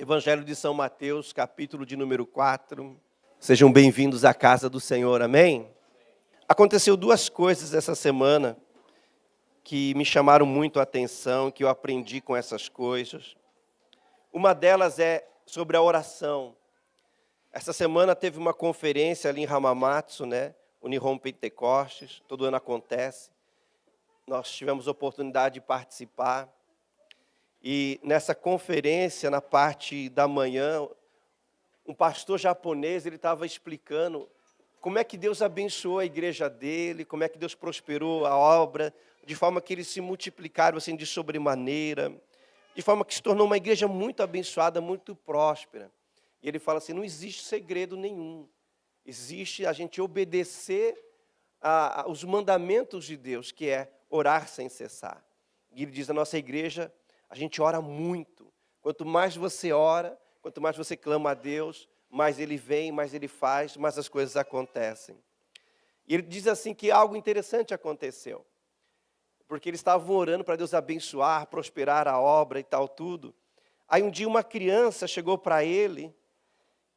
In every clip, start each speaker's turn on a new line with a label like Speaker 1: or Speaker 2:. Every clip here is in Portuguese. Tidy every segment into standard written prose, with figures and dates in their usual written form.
Speaker 1: Evangelho de São Mateus, capítulo de número 4. Sejam bem-vindos à casa do Senhor, amém? Aconteceu duas coisas essa semana que me chamaram muito a atenção, que eu aprendi com essas coisas. Uma delas é sobre a oração. Essa semana teve uma conferência ali em Hamamatsu, Unirrom Pentecostes, todo ano acontece. Nós tivemos a oportunidade de participar. E nessa conferência, na parte da manhã, um pastor japonês, ele estava explicando como é que Deus abençoou a igreja dele, como é que Deus prosperou a obra, de forma que eles se multiplicaram assim, de sobremaneira, de forma que se tornou uma igreja muito abençoada, muito próspera. E ele fala assim, não existe segredo nenhum. Existe a gente obedecer aos mandamentos de Deus, que é orar sem cessar. E ele diz, a nossa igreja, a gente ora muito. Quanto mais você ora, quanto mais você clama a Deus, mais Ele vem, mais Ele faz, mais as coisas acontecem. E ele diz assim que algo interessante aconteceu. Porque eles estavam orando para Deus abençoar, prosperar a obra e tal, tudo. Aí um dia uma criança chegou para ele,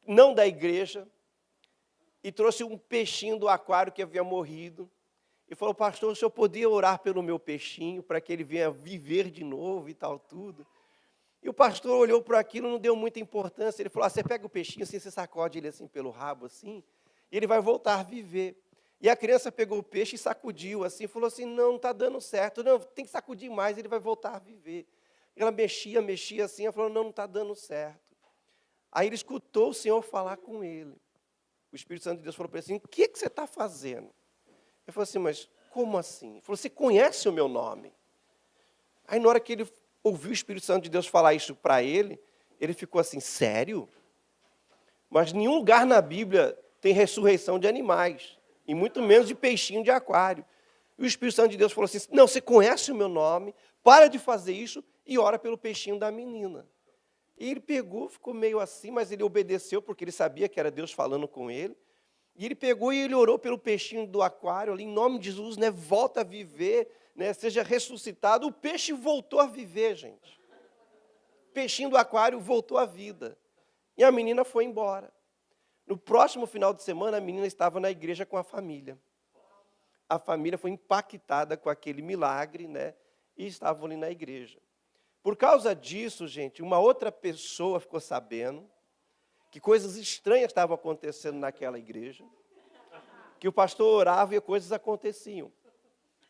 Speaker 1: não da igreja, e trouxe um peixinho do aquário que havia morrido. E falou, pastor, o senhor podia orar pelo meu peixinho, para que ele venha viver de novo e tal, tudo. E o pastor olhou para aquilo, não deu muita importância. Ele falou, você pega o peixinho, assim, você sacode ele assim pelo rabo, assim, e ele vai voltar a viver. E a criança pegou o peixe e sacudiu, assim, falou assim, não está dando certo, não, tem que sacudir mais, ele vai voltar a viver. Ela mexia assim, ela falou, não está dando certo. Aí ele escutou o Senhor falar com ele. O Espírito Santo de Deus falou para ele assim, o que você está fazendo? Ele falou assim, mas como assim? Ele falou, você conhece o meu nome? Aí na hora que ele ouviu o Espírito Santo de Deus falar isso para ele, ele ficou assim, sério? Mas nenhum lugar na Bíblia tem ressurreição de animais, e muito menos de peixinho de aquário. E o Espírito Santo de Deus falou assim, não, você conhece o meu nome, para de fazer isso e ora pelo peixinho da menina. E ele pegou, ficou meio assim, mas ele obedeceu, porque ele sabia que era Deus falando com ele. E ele pegou e ele orou pelo peixinho do aquário, ali, em nome de Jesus, volta a viver, seja ressuscitado. O peixe voltou a viver, gente. O peixinho do aquário voltou à vida. E a menina foi embora. No próximo final de semana, a menina estava na igreja com a família. A família foi impactada com aquele milagre, e estavam ali na igreja. Por causa disso, gente, uma outra pessoa ficou sabendo que coisas estranhas estavam acontecendo naquela igreja, que o pastor orava e coisas aconteciam.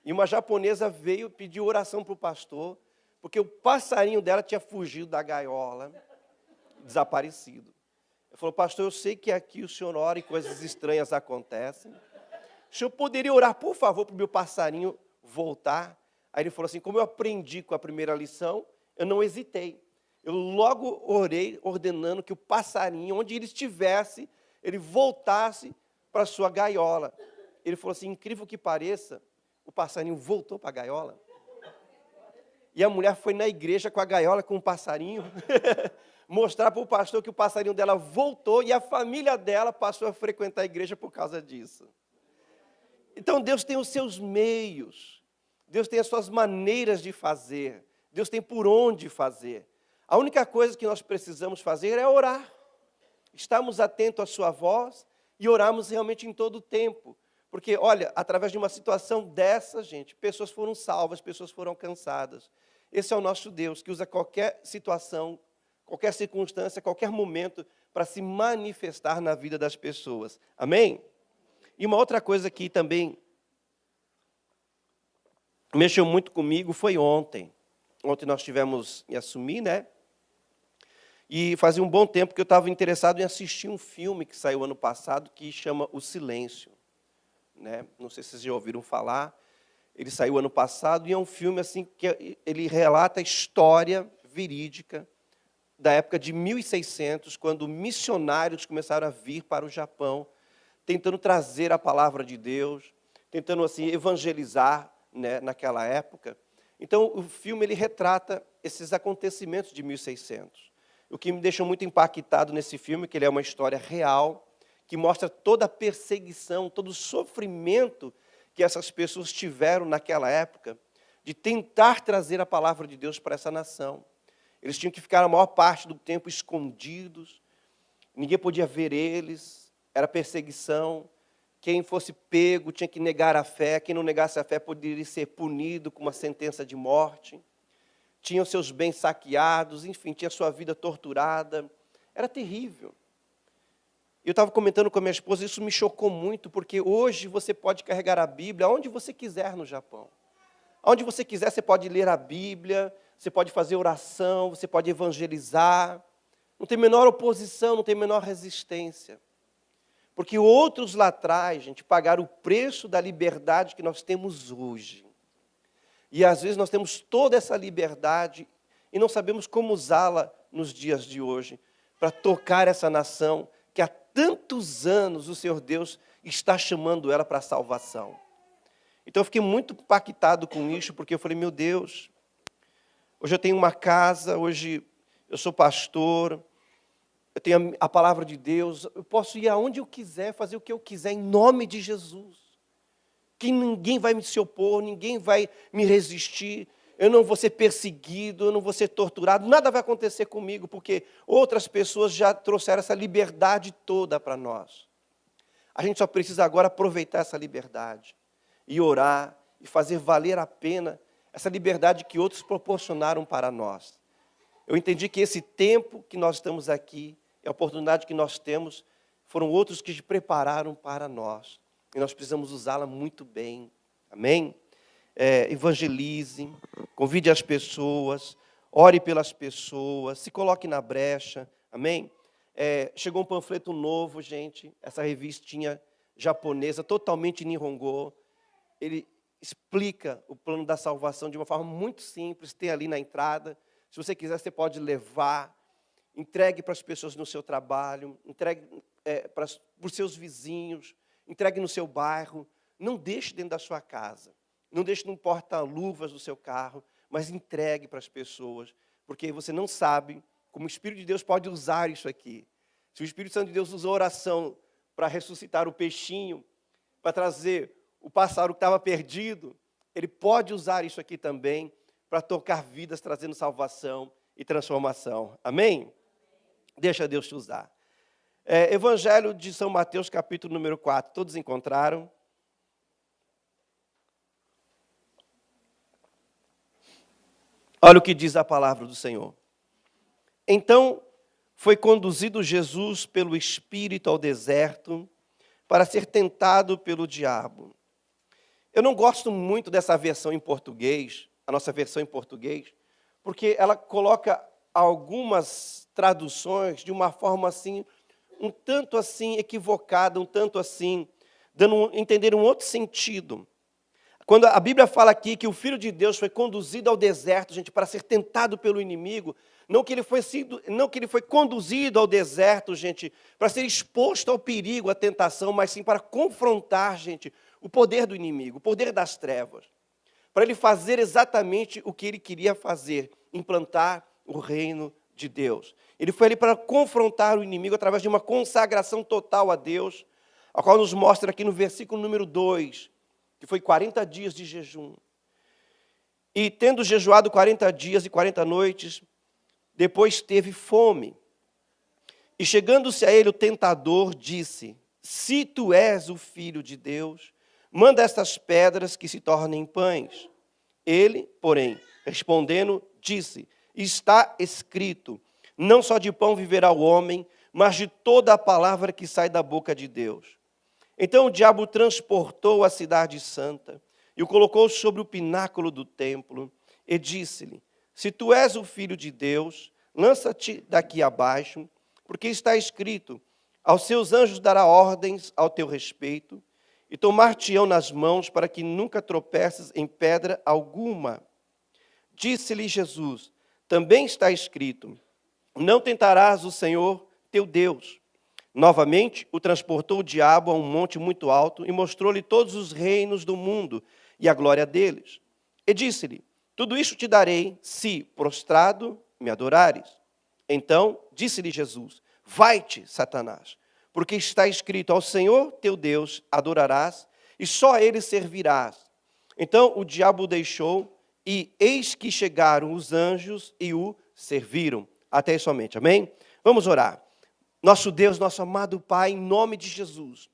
Speaker 1: E uma japonesa veio pedir oração para o pastor, porque o passarinho dela tinha fugido da gaiola, desaparecido. Ele falou, pastor, eu sei que aqui o senhor ora e coisas estranhas acontecem. O senhor poderia orar, por favor, para o meu passarinho voltar? Aí ele falou assim, como eu aprendi com a primeira lição, eu não hesitei. Eu logo orei, ordenando que o passarinho, onde ele estivesse, ele voltasse para a sua gaiola. Ele falou assim, incrível que pareça, o passarinho voltou para a gaiola. E a mulher foi na igreja com a gaiola, com o passarinho, mostrar para o pastor que o passarinho dela voltou e a família dela passou a frequentar a igreja por causa disso. Então Deus tem os seus meios, Deus tem as suas maneiras de fazer, Deus tem por onde fazer. A única coisa que nós precisamos fazer é orar. Estarmos atentos à sua voz e orarmos realmente em todo o tempo. Porque, olha, através de uma situação dessa, gente, pessoas foram salvas, pessoas foram alcançadas. Esse é o nosso Deus, que usa qualquer situação, qualquer circunstância, qualquer momento, para se manifestar na vida das pessoas. Amém? E uma outra coisa que também mexeu muito comigo foi ontem. Ontem nós tivemos em Assumir, E fazia um bom tempo que eu estava interessado em assistir um filme que saiu ano passado, que chama O Silêncio. Não sei se vocês já ouviram falar. Ele saiu ano passado e é um filme assim que ele relata a história verídica da época de 1600, quando missionários começaram a vir para o Japão, tentando trazer a palavra de Deus, tentando assim evangelizar, naquela época. Então, o filme ele retrata esses acontecimentos de 1600. O que me deixou muito impactado nesse filme é que ele é uma história real, que mostra toda a perseguição, todo o sofrimento que essas pessoas tiveram naquela época, de tentar trazer a palavra de Deus para essa nação. Eles tinham que ficar a maior parte do tempo escondidos, ninguém podia ver eles, era perseguição. Quem fosse pego tinha que negar a fé, quem não negasse a fé poderia ser punido com uma sentença de morte. Tinham seus bens saqueados, enfim, tinha sua vida torturada. Era terrível. Eu estava comentando com a minha esposa, isso me chocou muito, porque hoje você pode carregar a Bíblia aonde você quiser no Japão. Aonde você quiser, você pode ler a Bíblia, você pode fazer oração, você pode evangelizar. Não tem menor oposição, não tem menor resistência. Porque outros lá atrás, gente, pagaram o preço da liberdade que nós temos hoje. E às vezes nós temos toda essa liberdade e não sabemos como usá-la nos dias de hoje, para tocar essa nação que há tantos anos o Senhor Deus está chamando ela para a salvação. Então eu fiquei muito impactado com isso, porque eu falei, meu Deus, hoje eu tenho uma casa, hoje eu sou pastor, eu tenho a palavra de Deus, eu posso ir aonde eu quiser, fazer o que eu quiser, em nome de Jesus. Que ninguém vai me se opor, ninguém vai me resistir, eu não vou ser perseguido, eu não vou ser torturado, nada vai acontecer comigo, porque outras pessoas já trouxeram essa liberdade toda para nós. A gente só precisa agora aproveitar essa liberdade, e orar, e fazer valer a pena essa liberdade que outros proporcionaram para nós. Eu entendi que esse tempo que nós estamos aqui, a oportunidade que nós temos, foram outros que prepararam para nós. E nós precisamos usá-la muito bem. Amém? Evangelize, convide as pessoas, ore pelas pessoas, se coloque na brecha. Amém? Chegou um panfleto novo, gente, essa revistinha japonesa, totalmente Nihongo. Ele explica o plano da salvação de uma forma muito simples, tem ali na entrada. Se você quiser, você pode levar. Entregue para as pessoas no seu trabalho, entregue para os seus vizinhos, entregue no seu bairro. Não deixe dentro da sua casa, não deixe no porta-luvas do seu carro, mas entregue para as pessoas, porque você não sabe como o Espírito de Deus pode usar isso aqui. Se o Espírito Santo de Deus usou a oração para ressuscitar o peixinho, para trazer o pássaro que estava perdido, ele pode usar isso aqui também para tocar vidas, trazendo salvação e transformação. Amém? Deixa Deus te usar. Evangelho de São Mateus, capítulo número 4. Todos encontraram? Olha o que diz a palavra do Senhor. Então, foi conduzido Jesus pelo Espírito ao deserto para ser tentado pelo diabo. Eu não gosto muito dessa versão em português, a nossa versão em português, porque ela coloca algumas traduções de uma forma assim, um tanto assim equivocada, um tanto assim, dando a entender um outro sentido. Quando a Bíblia fala aqui que o Filho de Deus foi conduzido ao deserto, gente, para ser tentado pelo inimigo, não que ele foi conduzido ao deserto, gente, para ser exposto ao perigo, à tentação, mas sim para confrontar, gente, o poder do inimigo, o poder das trevas. Para ele fazer exatamente o que ele queria fazer, implantar o reino de Deus. Ele foi ali para confrontar o inimigo através de uma consagração total a Deus, a qual nos mostra aqui no versículo número 2, que foi 40 dias de jejum. E tendo jejuado 40 dias e 40 noites, depois teve fome. E chegando-se a ele o tentador, disse: se tu és o Filho de Deus, manda estas pedras que se tornem pães. Ele, porém, respondendo, disse: está escrito, não só de pão viverá o homem, mas de toda a palavra que sai da boca de Deus. Então o diabo o transportou à cidade santa e o colocou sobre o pináculo do templo e disse-lhe: se tu és o Filho de Deus, lança-te daqui abaixo, porque está escrito, aos seus anjos dará ordens ao teu respeito, e tomar-te-ão nas mãos para que nunca tropeces em pedra alguma. Disse-lhe Jesus: também está escrito, não tentarás o Senhor teu Deus. Novamente, o transportou o diabo a um monte muito alto e mostrou-lhe todos os reinos do mundo e a glória deles. E disse-lhe: tudo isto te darei, se, prostrado, me adorares. Então, disse-lhe Jesus: vai-te, Satanás, porque está escrito, ao Senhor teu Deus adorarás, e só a ele servirás. Então o diabo o deixou, e eis que chegaram os anjos e o serviram até isso somente. Amém? Vamos orar. Nosso Deus, nosso amado Pai, em nome de Jesus,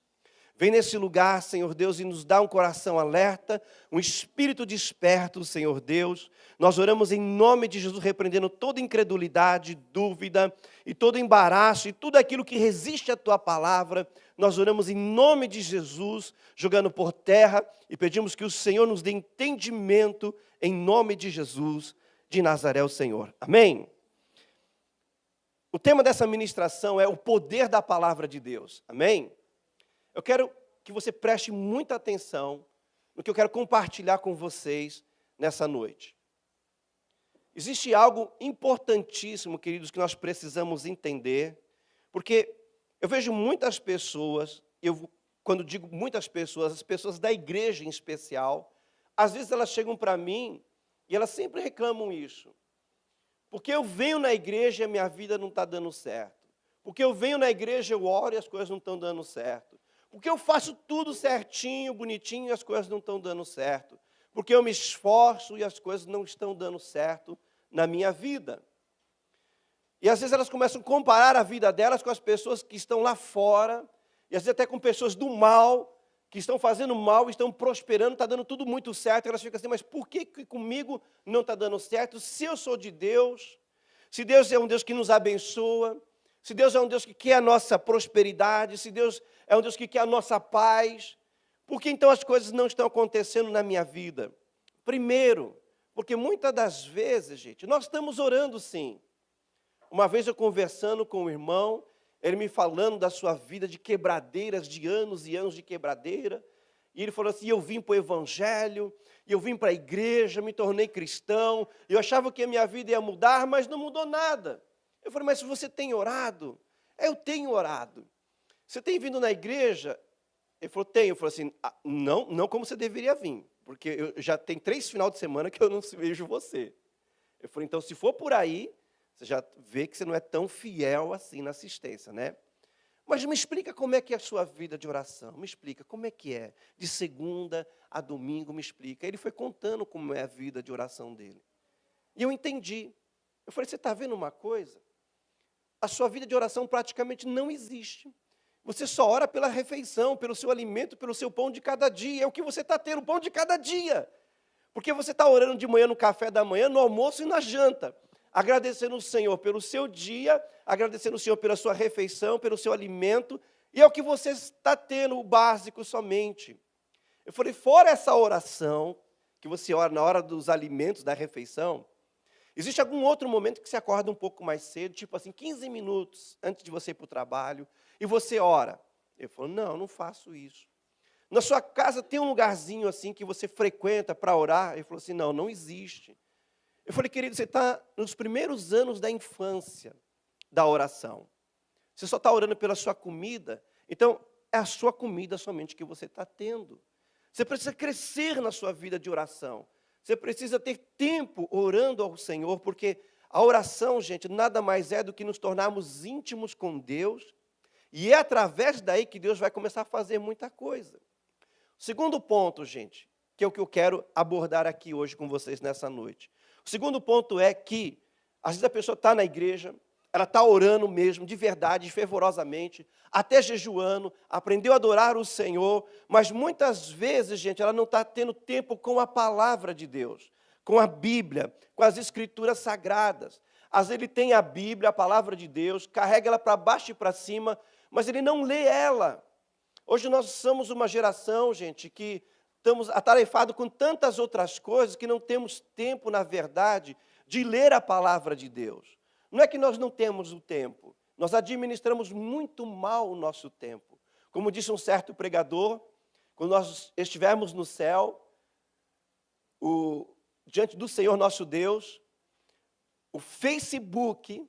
Speaker 1: vem nesse lugar, Senhor Deus, e nos dá um coração alerta, um espírito desperto, Senhor Deus. Nós oramos em nome de Jesus, repreendendo toda incredulidade, dúvida e todo embaraço e tudo aquilo que resiste à Tua palavra. Nós oramos em nome de Jesus, jogando por terra e pedimos que o Senhor nos dê entendimento em nome de Jesus de Nazaré, o Senhor. Amém? O tema dessa ministração é o poder da palavra de Deus. Amém? Eu quero que você preste muita atenção no que eu quero compartilhar com vocês nessa noite. Existe algo importantíssimo, queridos, que nós precisamos entender, porque eu vejo muitas pessoas, quando digo muitas pessoas, as pessoas da igreja em especial, às vezes elas chegam para mim e elas sempre reclamam isso. Porque eu venho na igreja e a minha vida não está dando certo. Porque eu venho na igreja, eu oro e as coisas não estão dando certo. Porque eu faço tudo certinho, bonitinho, e as coisas não estão dando certo. Porque eu me esforço e as coisas não estão dando certo na minha vida. E às vezes elas começam a comparar a vida delas com as pessoas que estão lá fora, e às vezes até com pessoas do mal, que estão fazendo mal, estão prosperando, está dando tudo muito certo, e elas ficam assim, mas por que comigo não está dando certo? Se eu sou de Deus, se Deus é um Deus que nos abençoa, se Deus é um Deus que quer a nossa prosperidade, se Deus é um Deus que quer a nossa paz, por que então as coisas não estão acontecendo na minha vida? Primeiro, porque muitas das vezes, gente, nós estamos orando sim. Uma vez eu conversando com um irmão, ele me falando da sua vida de quebradeiras, de anos e anos de quebradeira, e ele falou assim, eu vim para o evangelho, eu vim para a igreja, me tornei cristão, eu achava que a minha vida ia mudar, mas não mudou nada. Eu falei, mas você tem orado? Eu tenho orado. Você tem vindo na igreja? Ele falou, tenho. Eu falei assim, não como você deveria vir, porque eu já tem 3 finais de semana que eu não vejo você. Eu falei, então se for por aí, você já vê que você não é tão fiel assim na assistência, né? Mas me explica como é que é a sua vida de oração, me explica como é que é, de segunda a domingo, me explica. Ele foi contando como é a vida de oração dele. E eu entendi. Eu falei, você está vendo uma coisa? A sua vida de oração praticamente não existe. Você só ora pela refeição, pelo seu alimento, pelo seu pão de cada dia. É o que você está tendo, o pão de cada dia. Porque você está orando de manhã no café da manhã, no almoço e na janta. Agradecendo o Senhor pelo seu dia, agradecendo o Senhor pela sua refeição, pelo seu alimento. E é o que você está tendo, o básico somente. Eu falei, fora essa oração, que você ora na hora dos alimentos, da refeição, existe algum outro momento que você acorda um pouco mais cedo, tipo assim, 15 minutos antes de você ir para o trabalho, e você ora? Ele falou, não faço isso. Na sua casa tem um lugarzinho assim que você frequenta para orar? Ele falou assim, não existe. Eu falei, querido, você está nos primeiros anos da infância da oração. Você só está orando pela sua comida, então é a sua comida somente que você está tendo. Você precisa crescer na sua vida de oração. Você precisa ter tempo orando ao Senhor, porque a oração, gente, nada mais é do que nos tornarmos íntimos com Deus, e é através daí que Deus vai começar a fazer muita coisa. O segundo ponto, gente, que é o que eu quero abordar aqui hoje com vocês nessa noite. O segundo ponto é que, às vezes a pessoa está na igreja, ela está orando mesmo, de verdade, fervorosamente, até jejuando, aprendeu a adorar o Senhor, mas muitas vezes, gente, ela não está tendo tempo com a palavra de Deus, com a Bíblia, com as Escrituras Sagradas. Às vezes ele tem a Bíblia, a palavra de Deus, carrega ela para baixo e para cima, mas ele não lê ela. Hoje nós somos uma geração, gente, que estamos atarefados com tantas outras coisas que não temos tempo, na verdade, de ler a palavra de Deus. Não é que nós não temos o tempo, nós administramos muito mal o nosso tempo. Como disse um certo pregador, quando nós estivermos no céu, diante do Senhor nosso Deus, o Facebook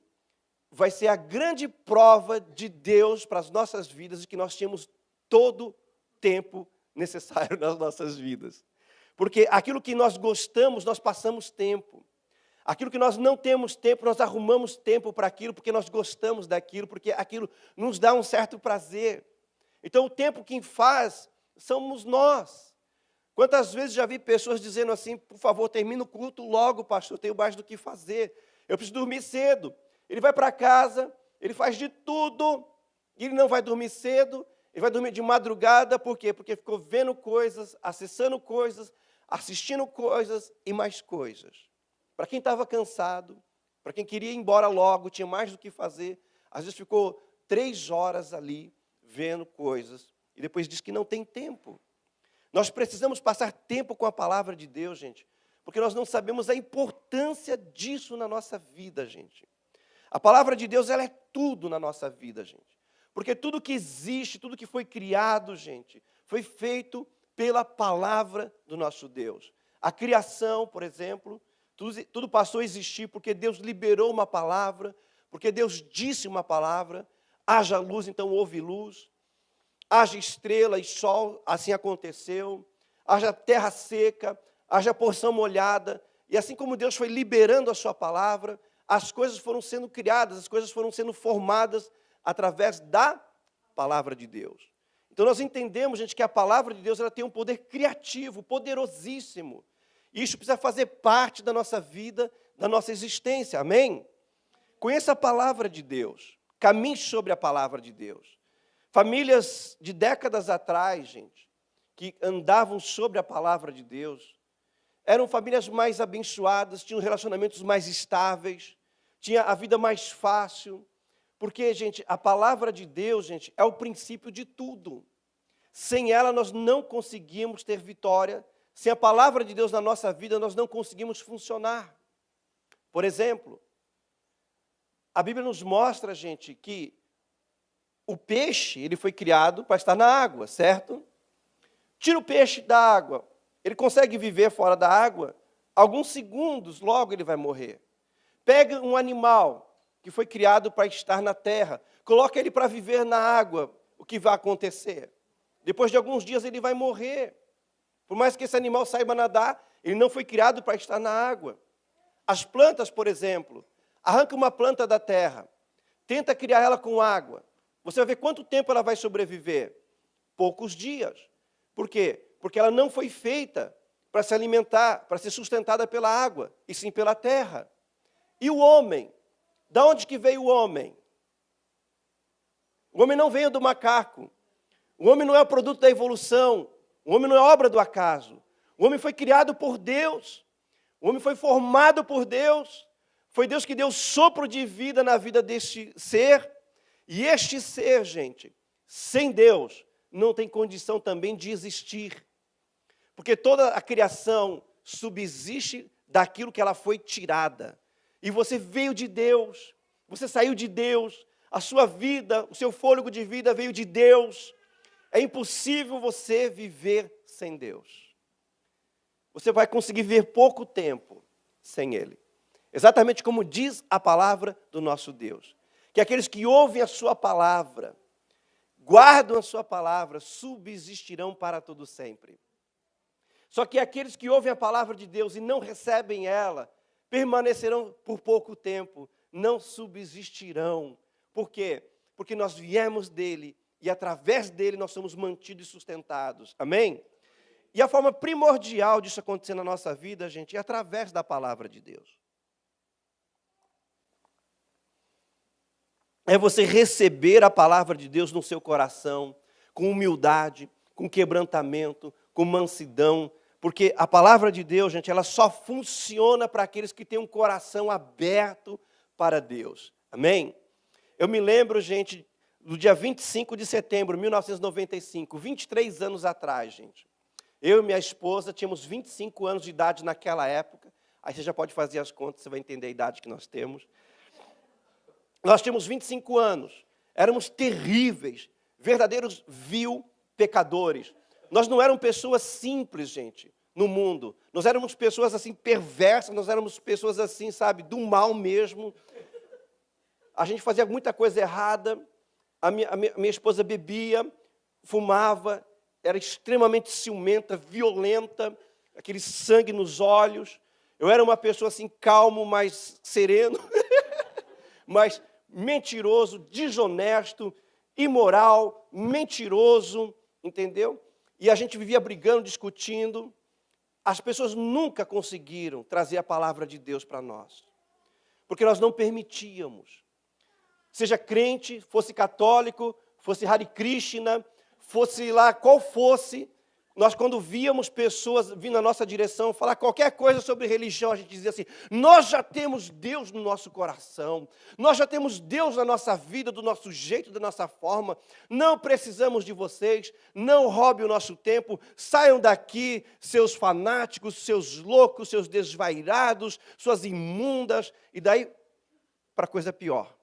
Speaker 1: vai ser a grande prova de Deus para as nossas vidas e que nós tínhamos todo o tempo necessário nas nossas vidas. Porque aquilo que nós gostamos, nós passamos tempo. Aquilo que nós não temos tempo, nós arrumamos tempo para aquilo, porque nós gostamos daquilo, porque aquilo nos dá um certo prazer. Então, o tempo quem faz somos nós. Quantas vezes já vi pessoas dizendo assim, por favor, termina o culto logo, pastor, tenho mais do que fazer. eu preciso dormir cedo. Ele vai para casa, ele faz de tudo, e ele não vai dormir cedo, ele vai dormir de madrugada, por quê? Porque ficou vendo coisas, acessando coisas, assistindo coisas e mais coisas. Para quem estava cansado, para quem queria ir embora logo, tinha mais do que fazer, às vezes ficou 3 horas ali vendo coisas, e depois diz que não tem tempo. Nós precisamos passar tempo com a palavra de Deus, gente, porque nós não sabemos a importância disso na nossa vida, gente. A palavra de Deus, ela é tudo na nossa vida, gente. Porque tudo que existe, tudo que foi criado, gente, foi feito pela palavra do nosso Deus. A criação, por exemplo, tudo passou a existir porque Deus liberou uma palavra, porque Deus disse uma palavra, haja luz, então houve luz, haja estrela e sol, assim aconteceu, haja terra seca, haja porção molhada, e assim como Deus foi liberando a sua palavra, as coisas foram sendo criadas, as coisas foram sendo formadas através da palavra de Deus. Então nós entendemos, gente, que a palavra de Deus ela tem um poder criativo, poderosíssimo. E isso precisa fazer parte da nossa vida, da nossa existência, amém? Conheça a palavra de Deus, caminhe sobre a palavra de Deus. Famílias de décadas atrás, gente, que andavam sobre a palavra de Deus, eram famílias mais abençoadas, tinham relacionamentos mais estáveis, tinha a vida mais fácil, porque, gente, a palavra de Deus, gente, é o princípio de tudo. Sem ela nós não conseguimos ter vitória, sem a palavra de Deus na nossa vida nós não conseguimos funcionar. Por exemplo, a Bíblia nos mostra, gente, que o peixe, ele foi criado para estar na água, certo? Tira o peixe da água, ele consegue viver fora da água, alguns segundos, logo ele vai morrer. Pega um animal que foi criado para estar na terra, coloca ele para viver na água, o que vai acontecer? Depois de alguns dias ele vai morrer. Por mais que esse animal saiba nadar, ele não foi criado para estar na água. As plantas, por exemplo, arranca uma planta da terra, tenta criar ela com água. Você vai ver quanto tempo ela vai sobreviver? Poucos dias. Por quê? Porque ela não foi feita para se alimentar, para ser sustentada pela água, e sim pela terra. E o homem? Da onde que veio o homem? O homem não veio do macaco. O homem não é o produto da evolução. O homem não é obra do acaso. O homem foi criado por Deus. O homem foi formado por Deus. Foi Deus que deu sopro de vida na vida deste ser. E este ser, gente, sem Deus, não tem condição também de existir. Porque toda a criação subsiste daquilo que ela foi tirada. E você veio de Deus, você saiu de Deus, a sua vida, o seu fôlego de vida veio de Deus. É impossível você viver sem Deus. Você vai conseguir viver pouco tempo sem Ele. Exatamente como diz a palavra do nosso Deus. Que aqueles que ouvem a sua palavra, guardam a sua palavra, subsistirão para todo sempre. Só que aqueles que ouvem a palavra de Deus e não recebem ela, permanecerão por pouco tempo, não subsistirão. Por quê? Porque nós viemos dele e através dele nós somos mantidos e sustentados. Amém? E a forma primordial disso acontecer na nossa vida, gente, é através da palavra de Deus. É você receber a palavra de Deus no seu coração, com humildade, com quebrantamento, com mansidão, porque a palavra de Deus, gente, ela só funciona para aqueles que têm um coração aberto para Deus. Amém? Eu me lembro, gente, do dia 25 de setembro de 1995, 23 anos atrás, gente. Eu e minha esposa tínhamos 25 anos de idade naquela época. Aí você já pode fazer as contas, você vai entender a idade que nós temos. Nós tínhamos 25 anos. Éramos terríveis, verdadeiros pecadores. Nós não éramos pessoas simples, gente, no mundo. Nós éramos pessoas assim perversas, nós éramos pessoas assim, sabe, do mal mesmo. A gente fazia muita coisa errada. A minha esposa bebia, fumava, era extremamente ciumenta, violenta, aquele sangue nos olhos. Eu era uma pessoa assim, calmo, mas sereno, mas mentiroso, desonesto, imoral, mentiroso, entendeu? E a gente vivia brigando, discutindo. As pessoas nunca conseguiram trazer a palavra de Deus para nós. porque nós não permitíamos. Seja crente, fosse católico, fosse Hare Krishna, fosse lá qual fosse, nós quando víamos pessoas vindo na nossa direção, falar qualquer coisa sobre religião, a gente dizia assim, nós já temos Deus no nosso coração, nós já temos Deus na nossa vida, do nosso jeito, da nossa forma, não precisamos de vocês, não roube o nosso tempo, saiam daqui, seus fanáticos, seus loucos, seus desvairados, suas imundas, e daí para coisa pior.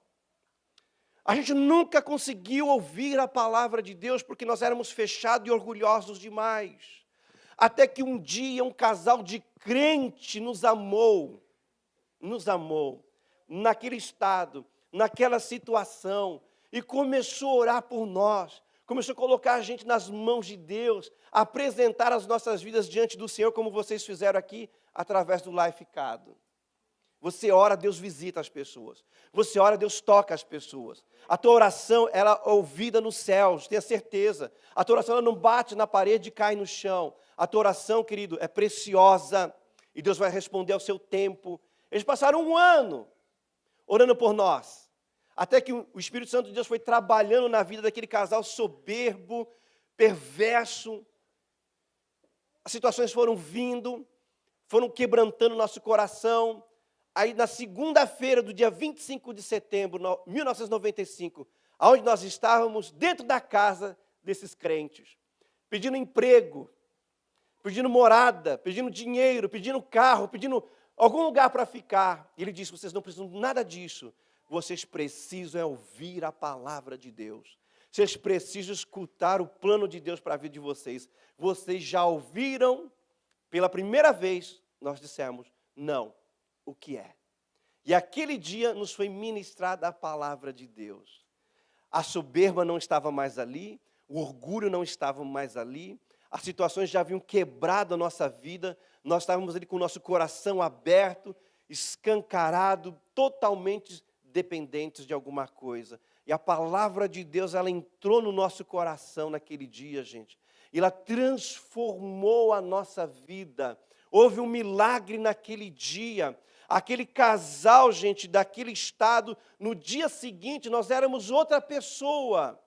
Speaker 1: A gente nunca conseguiu ouvir a palavra de Deus porque nós éramos fechados e orgulhosos demais. Até que um dia um casal de crente nos amou, naquele estado, naquela situação, e começou a orar por nós, começou a colocar a gente nas mãos de Deus, a apresentar as nossas vidas diante do Senhor, como vocês fizeram aqui, através do Lifecado. Você ora, Deus visita as pessoas. Você ora, Deus toca as pessoas. A tua oração, ela é ouvida nos céus, tenha certeza. A tua oração, ela não bate na parede e cai no chão. A tua oração, querido, é preciosa. E Deus vai responder ao seu tempo. Eles passaram um ano orando por nós. Até que o Espírito Santo de Deus foi trabalhando na vida daquele casal soberbo, perverso. As situações foram vindo, foram quebrantando nosso coração. Aí, na segunda-feira do dia 25 de setembro de 1995, onde nós estávamos dentro da casa desses crentes, pedindo emprego, pedindo morada, pedindo dinheiro, pedindo carro, pedindo algum lugar para ficar. E ele disse, vocês não precisam de nada disso, vocês precisam ouvir a palavra de Deus. Vocês precisam escutar o plano de Deus para a vida de vocês. Vocês já ouviram, pela primeira vez, nós dissemos, não. O que é? E aquele dia nos foi ministrada a palavra de Deus. A soberba não estava mais ali, o orgulho não estava mais ali, as situações já haviam quebrado a nossa vida, nós estávamos ali com o nosso coração aberto, escancarado, totalmente dependentes de alguma coisa. E a palavra de Deus, ela entrou no nosso coração naquele dia, gente. E ela transformou a nossa vida. Houve um milagre naquele dia. Aquele casal, gente, daquele estado, no dia seguinte, nós éramos outra pessoa.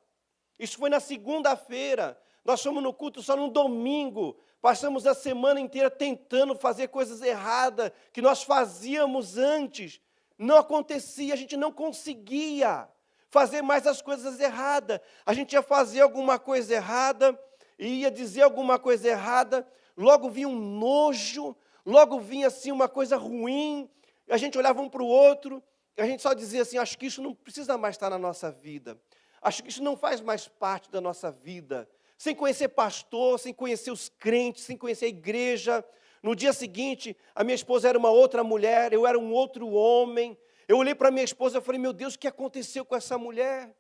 Speaker 1: Isso foi na segunda-feira. Nós fomos no culto só no domingo. Passamos a semana inteira tentando fazer coisas erradas que nós fazíamos antes. Não acontecia, a gente não conseguia fazer mais as coisas erradas. A gente ia fazer alguma coisa errada, e ia dizer alguma coisa errada, logo vinha um nojo, logo vinha assim uma coisa ruim, a gente olhava um para o outro, e a gente só dizia assim, acho que isso não precisa mais estar na nossa vida, acho que isso não faz mais parte da nossa vida, sem conhecer pastor, sem conhecer os crentes, sem conhecer a igreja. No dia seguinte, a minha esposa era uma outra mulher, eu era um outro homem, eu olhei para minha esposa e falei, meu Deus, o que aconteceu com essa mulher?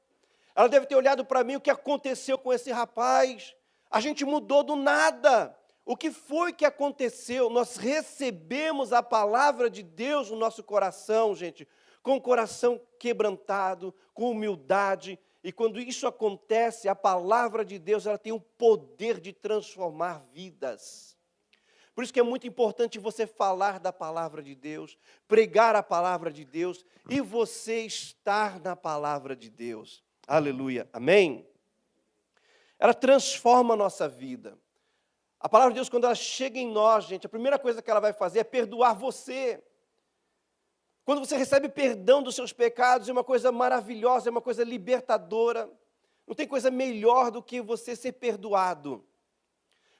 Speaker 1: Ela deve ter olhado para mim, o que aconteceu com esse rapaz? A gente mudou do nada. O que foi que aconteceu? Nós recebemos a palavra de Deus no nosso coração, gente, com o coração quebrantado, com humildade. E quando isso acontece, a palavra de Deus, ela tem o poder de transformar vidas. Por isso que é muito importante você falar da palavra de Deus, pregar a palavra de Deus e você estar na palavra de Deus. Aleluia. Amém? Ela transforma a nossa vida. A palavra de Deus, quando ela chega em nós, gente, a primeira coisa que ela vai fazer é perdoar você. Quando você recebe perdão dos seus pecados, é uma coisa maravilhosa, é uma coisa libertadora. Não tem coisa melhor do que você ser perdoado.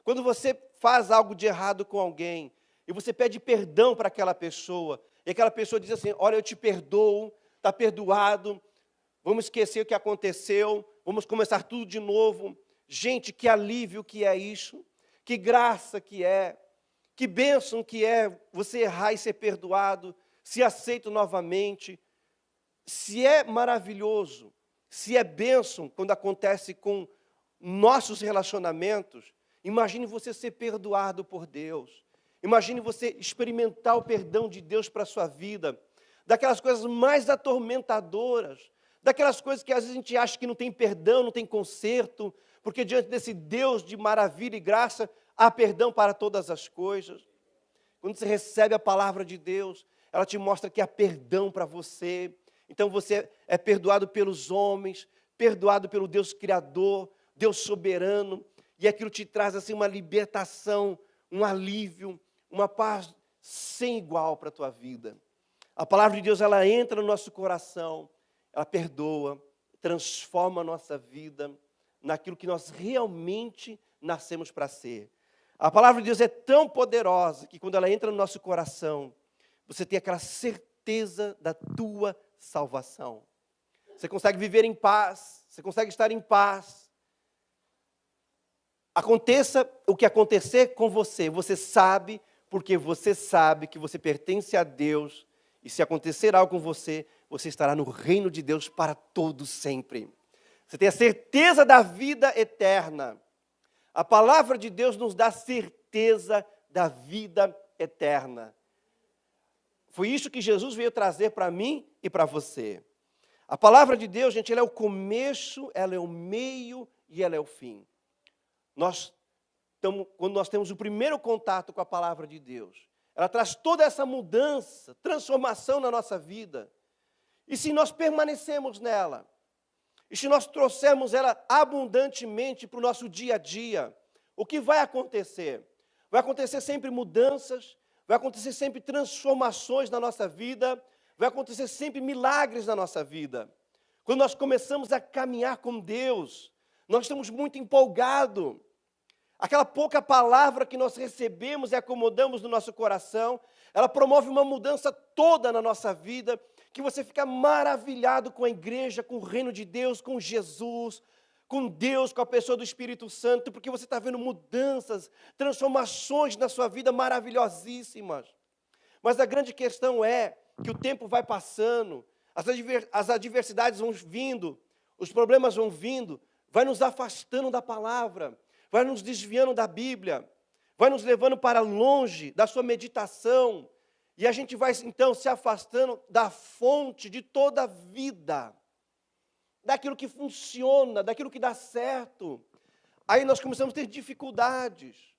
Speaker 1: Quando você faz algo de errado com alguém, e você pede perdão para aquela pessoa, e aquela pessoa diz assim, olha, eu te perdoo, está perdoado, vamos esquecer o que aconteceu, vamos começar tudo de novo. Gente, que alívio que é isso. Que graça que é, que bênção que é você errar e ser perdoado, se aceito novamente. Se é maravilhoso, se é bênção quando acontece com nossos relacionamentos, imagine você ser perdoado por Deus. Imagine você experimentar o perdão de Deus para a sua vida, daquelas coisas mais atormentadoras, daquelas coisas que às vezes a gente acha que não tem perdão, não tem conserto, porque diante desse Deus de maravilha e graça, há perdão para todas as coisas. Quando você recebe a palavra de Deus, ela te mostra que há perdão para você. Então você é perdoado pelos homens, perdoado pelo Deus Criador, Deus soberano, e aquilo te traz assim uma libertação, um alívio, uma paz sem igual para a tua vida. A palavra de Deus, ela entra no nosso coração, ela perdoa, transforma a nossa vida naquilo que nós realmente nascemos para ser. A palavra de Deus é tão poderosa que quando ela entra no nosso coração, você tem aquela certeza da tua salvação. Você consegue viver em paz, você consegue estar em paz. Aconteça o que acontecer com você, você sabe, porque você sabe que você pertence a Deus, e se acontecer algo com você, você estará no reino de Deus para todo sempre. Você tem a certeza da vida eterna. A palavra de Deus nos dá certeza da vida eterna. Foi isso que Jesus veio trazer para mim e para você. A palavra de Deus, gente, ela é o começo, ela é o meio e ela é o fim. Quando nós temos o primeiro contato com a palavra de Deus, ela traz toda essa mudança, transformação na nossa vida. E se nós permanecemos nela, e se nós trouxermos ela abundantemente para o nosso dia a dia, o que vai acontecer? Vai acontecer sempre mudanças, vai acontecer sempre transformações na nossa vida, vai acontecer sempre milagres na nossa vida. Quando nós começamos a caminhar com Deus, nós estamos muito empolgados. Aquela pouca palavra que nós recebemos e acomodamos no nosso coração, ela promove uma mudança toda na nossa vida, que você fica maravilhado com a igreja, com o reino de Deus, com Jesus, com Deus, com a pessoa do Espírito Santo, porque você está vendo mudanças, transformações na sua vida maravilhosíssimas. Mas a grande questão é que o tempo vai passando, as adversidades vão vindo, os problemas vão vindo, vai nos afastando da palavra, vai nos desviando da Bíblia, vai nos levando para longe da sua meditação, e a gente vai então se afastando da fonte de toda a vida, daquilo que funciona, daquilo que dá certo. Aí nós começamos a ter dificuldades.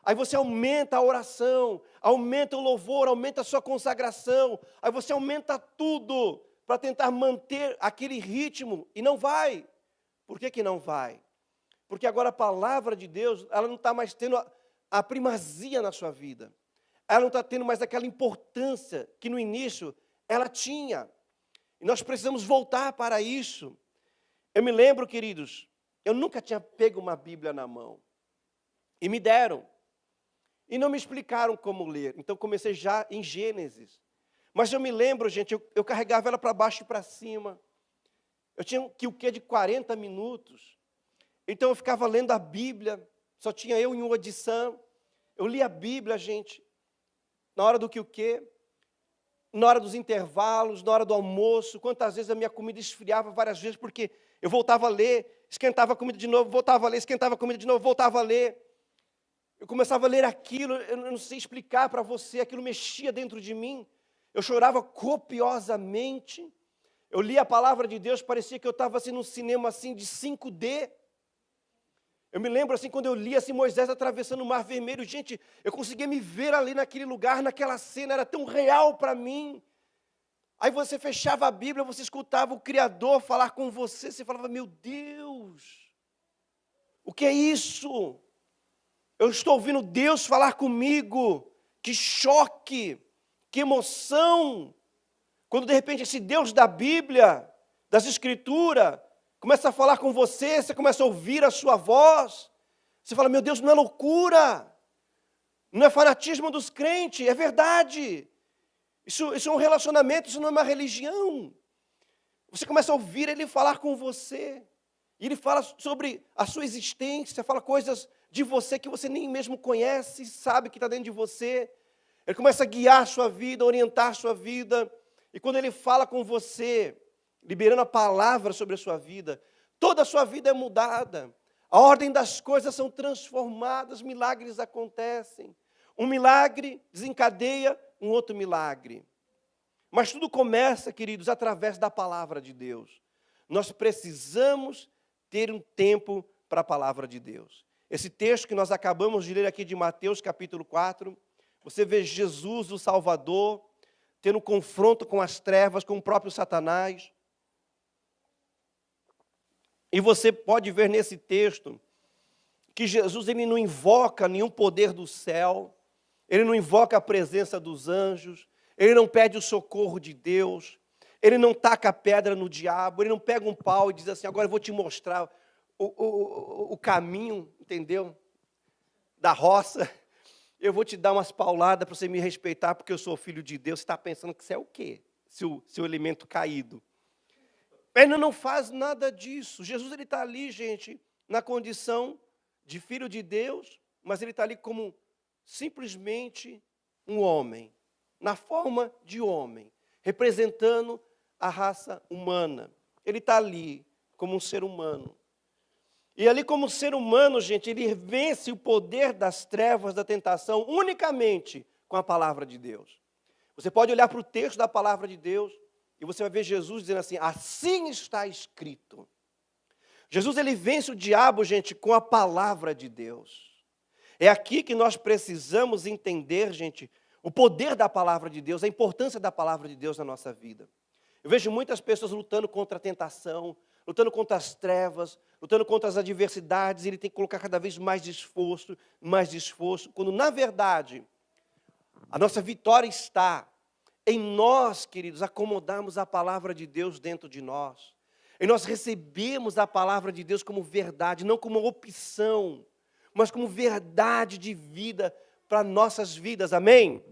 Speaker 1: Aí você aumenta a oração, aumenta o louvor, aumenta a sua consagração, aí você aumenta tudo para tentar manter aquele ritmo, e não vai. Por que não vai? Porque agora a palavra de Deus, ela não está mais tendo a primazia na sua vida. Ela não está tendo mais aquela importância que no início ela tinha. E nós precisamos voltar para isso. Eu me lembro, queridos, eu nunca tinha pego uma Bíblia na mão. E me deram. E não me explicaram como ler. Então comecei já em Gênesis. Mas eu me lembro, gente, eu carregava ela para baixo e para cima. Eu tinha que o quê de 40 minutos. Então eu ficava lendo a Bíblia, só tinha eu em uma audição. Eu lia a Bíblia, gente, na hora do que o quê? Na hora dos intervalos, na hora do almoço. Quantas vezes a minha comida esfriava várias vezes, porque eu voltava a ler, esquentava a comida de novo, voltava a ler, esquentava a comida de novo, voltava a ler. Eu começava a ler aquilo, eu não sei explicar para você, aquilo mexia dentro de mim. Eu chorava copiosamente. Eu lia a palavra de Deus, parecia que eu estava assim, num cinema assim, de 5D. Eu me lembro assim, quando eu li assim, Moisés atravessando o Mar Vermelho, gente, eu conseguia me ver ali naquele lugar, naquela cena, era tão real para mim. Aí você fechava a Bíblia, você escutava o Criador falar com você, você falava, meu Deus, o que é isso? Eu estou ouvindo Deus falar comigo, que choque, que emoção. Quando de repente esse Deus da Bíblia, das Escrituras, começa a falar com você, você começa a ouvir a sua voz. Você fala, meu Deus, não é loucura. Não é fanatismo dos crentes, é verdade. Isso é um relacionamento, isso não é uma religião. Você começa a ouvir ele falar com você. E ele fala sobre a sua existência, fala coisas de você que você nem mesmo conhece, sabe que está dentro de você. Ele começa a guiar a sua vida, orientar a sua vida. E quando ele fala com você, liberando a palavra sobre a sua vida, toda a sua vida é mudada. A ordem das coisas são transformadas, milagres acontecem. Um milagre desencadeia um outro milagre. Mas tudo começa, queridos, através da palavra de Deus. Nós precisamos ter um tempo para a palavra de Deus. Esse texto que nós acabamos de ler aqui de Mateus capítulo 4, você vê Jesus, o Salvador, tendo confronto com as trevas, com o próprio Satanás. E você pode ver nesse texto que Jesus ele não invoca nenhum poder do céu, ele não invoca a presença dos anjos, ele não pede o socorro de Deus, ele não taca a pedra no diabo, ele não pega um pau e diz assim, agora eu vou te mostrar o caminho, entendeu? Da roça, eu vou te dar umas pauladas para você me respeitar, porque eu sou filho de Deus. Você está pensando que você é o quê? Seu elemento caído. Ele não faz nada disso. Jesus está ali, gente, na condição de filho de Deus, mas ele está ali como simplesmente um homem, na forma de homem, representando a raça humana. Ele está ali como um ser humano. E ali como ser humano, gente, ele vence o poder das trevas, da tentação, unicamente com a palavra de Deus. Você pode olhar para o texto da palavra de Deus e você vai ver Jesus dizendo assim, assim está escrito. Jesus, ele vence o diabo, gente, com a palavra de Deus. É aqui que nós precisamos entender, gente, o poder da palavra de Deus, a importância da palavra de Deus na nossa vida. Eu vejo muitas pessoas lutando contra a tentação, lutando contra as trevas, lutando contra as adversidades, e ele tem que colocar cada vez mais esforço, quando na verdade, a nossa vitória está em nós, queridos, acomodarmos a palavra de Deus dentro de nós. E nós recebemos a palavra de Deus como verdade, não como opção, mas como verdade de vida para nossas vidas, amém?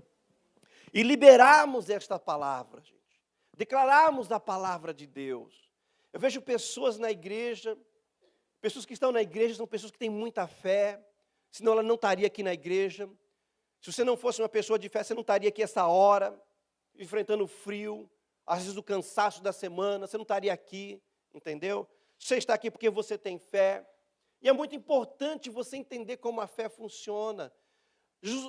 Speaker 1: E liberarmos esta palavra, gente. Declararmos a palavra de Deus. Eu vejo pessoas na igreja, pessoas que estão na igreja são pessoas que têm muita fé, senão ela não estaria aqui na igreja. Se você não fosse uma pessoa de fé, você não estaria aqui essa hora, enfrentando o frio, às vezes o cansaço da semana, você não estaria aqui, entendeu? Você está aqui porque você tem fé. E é muito importante você entender como a fé funciona.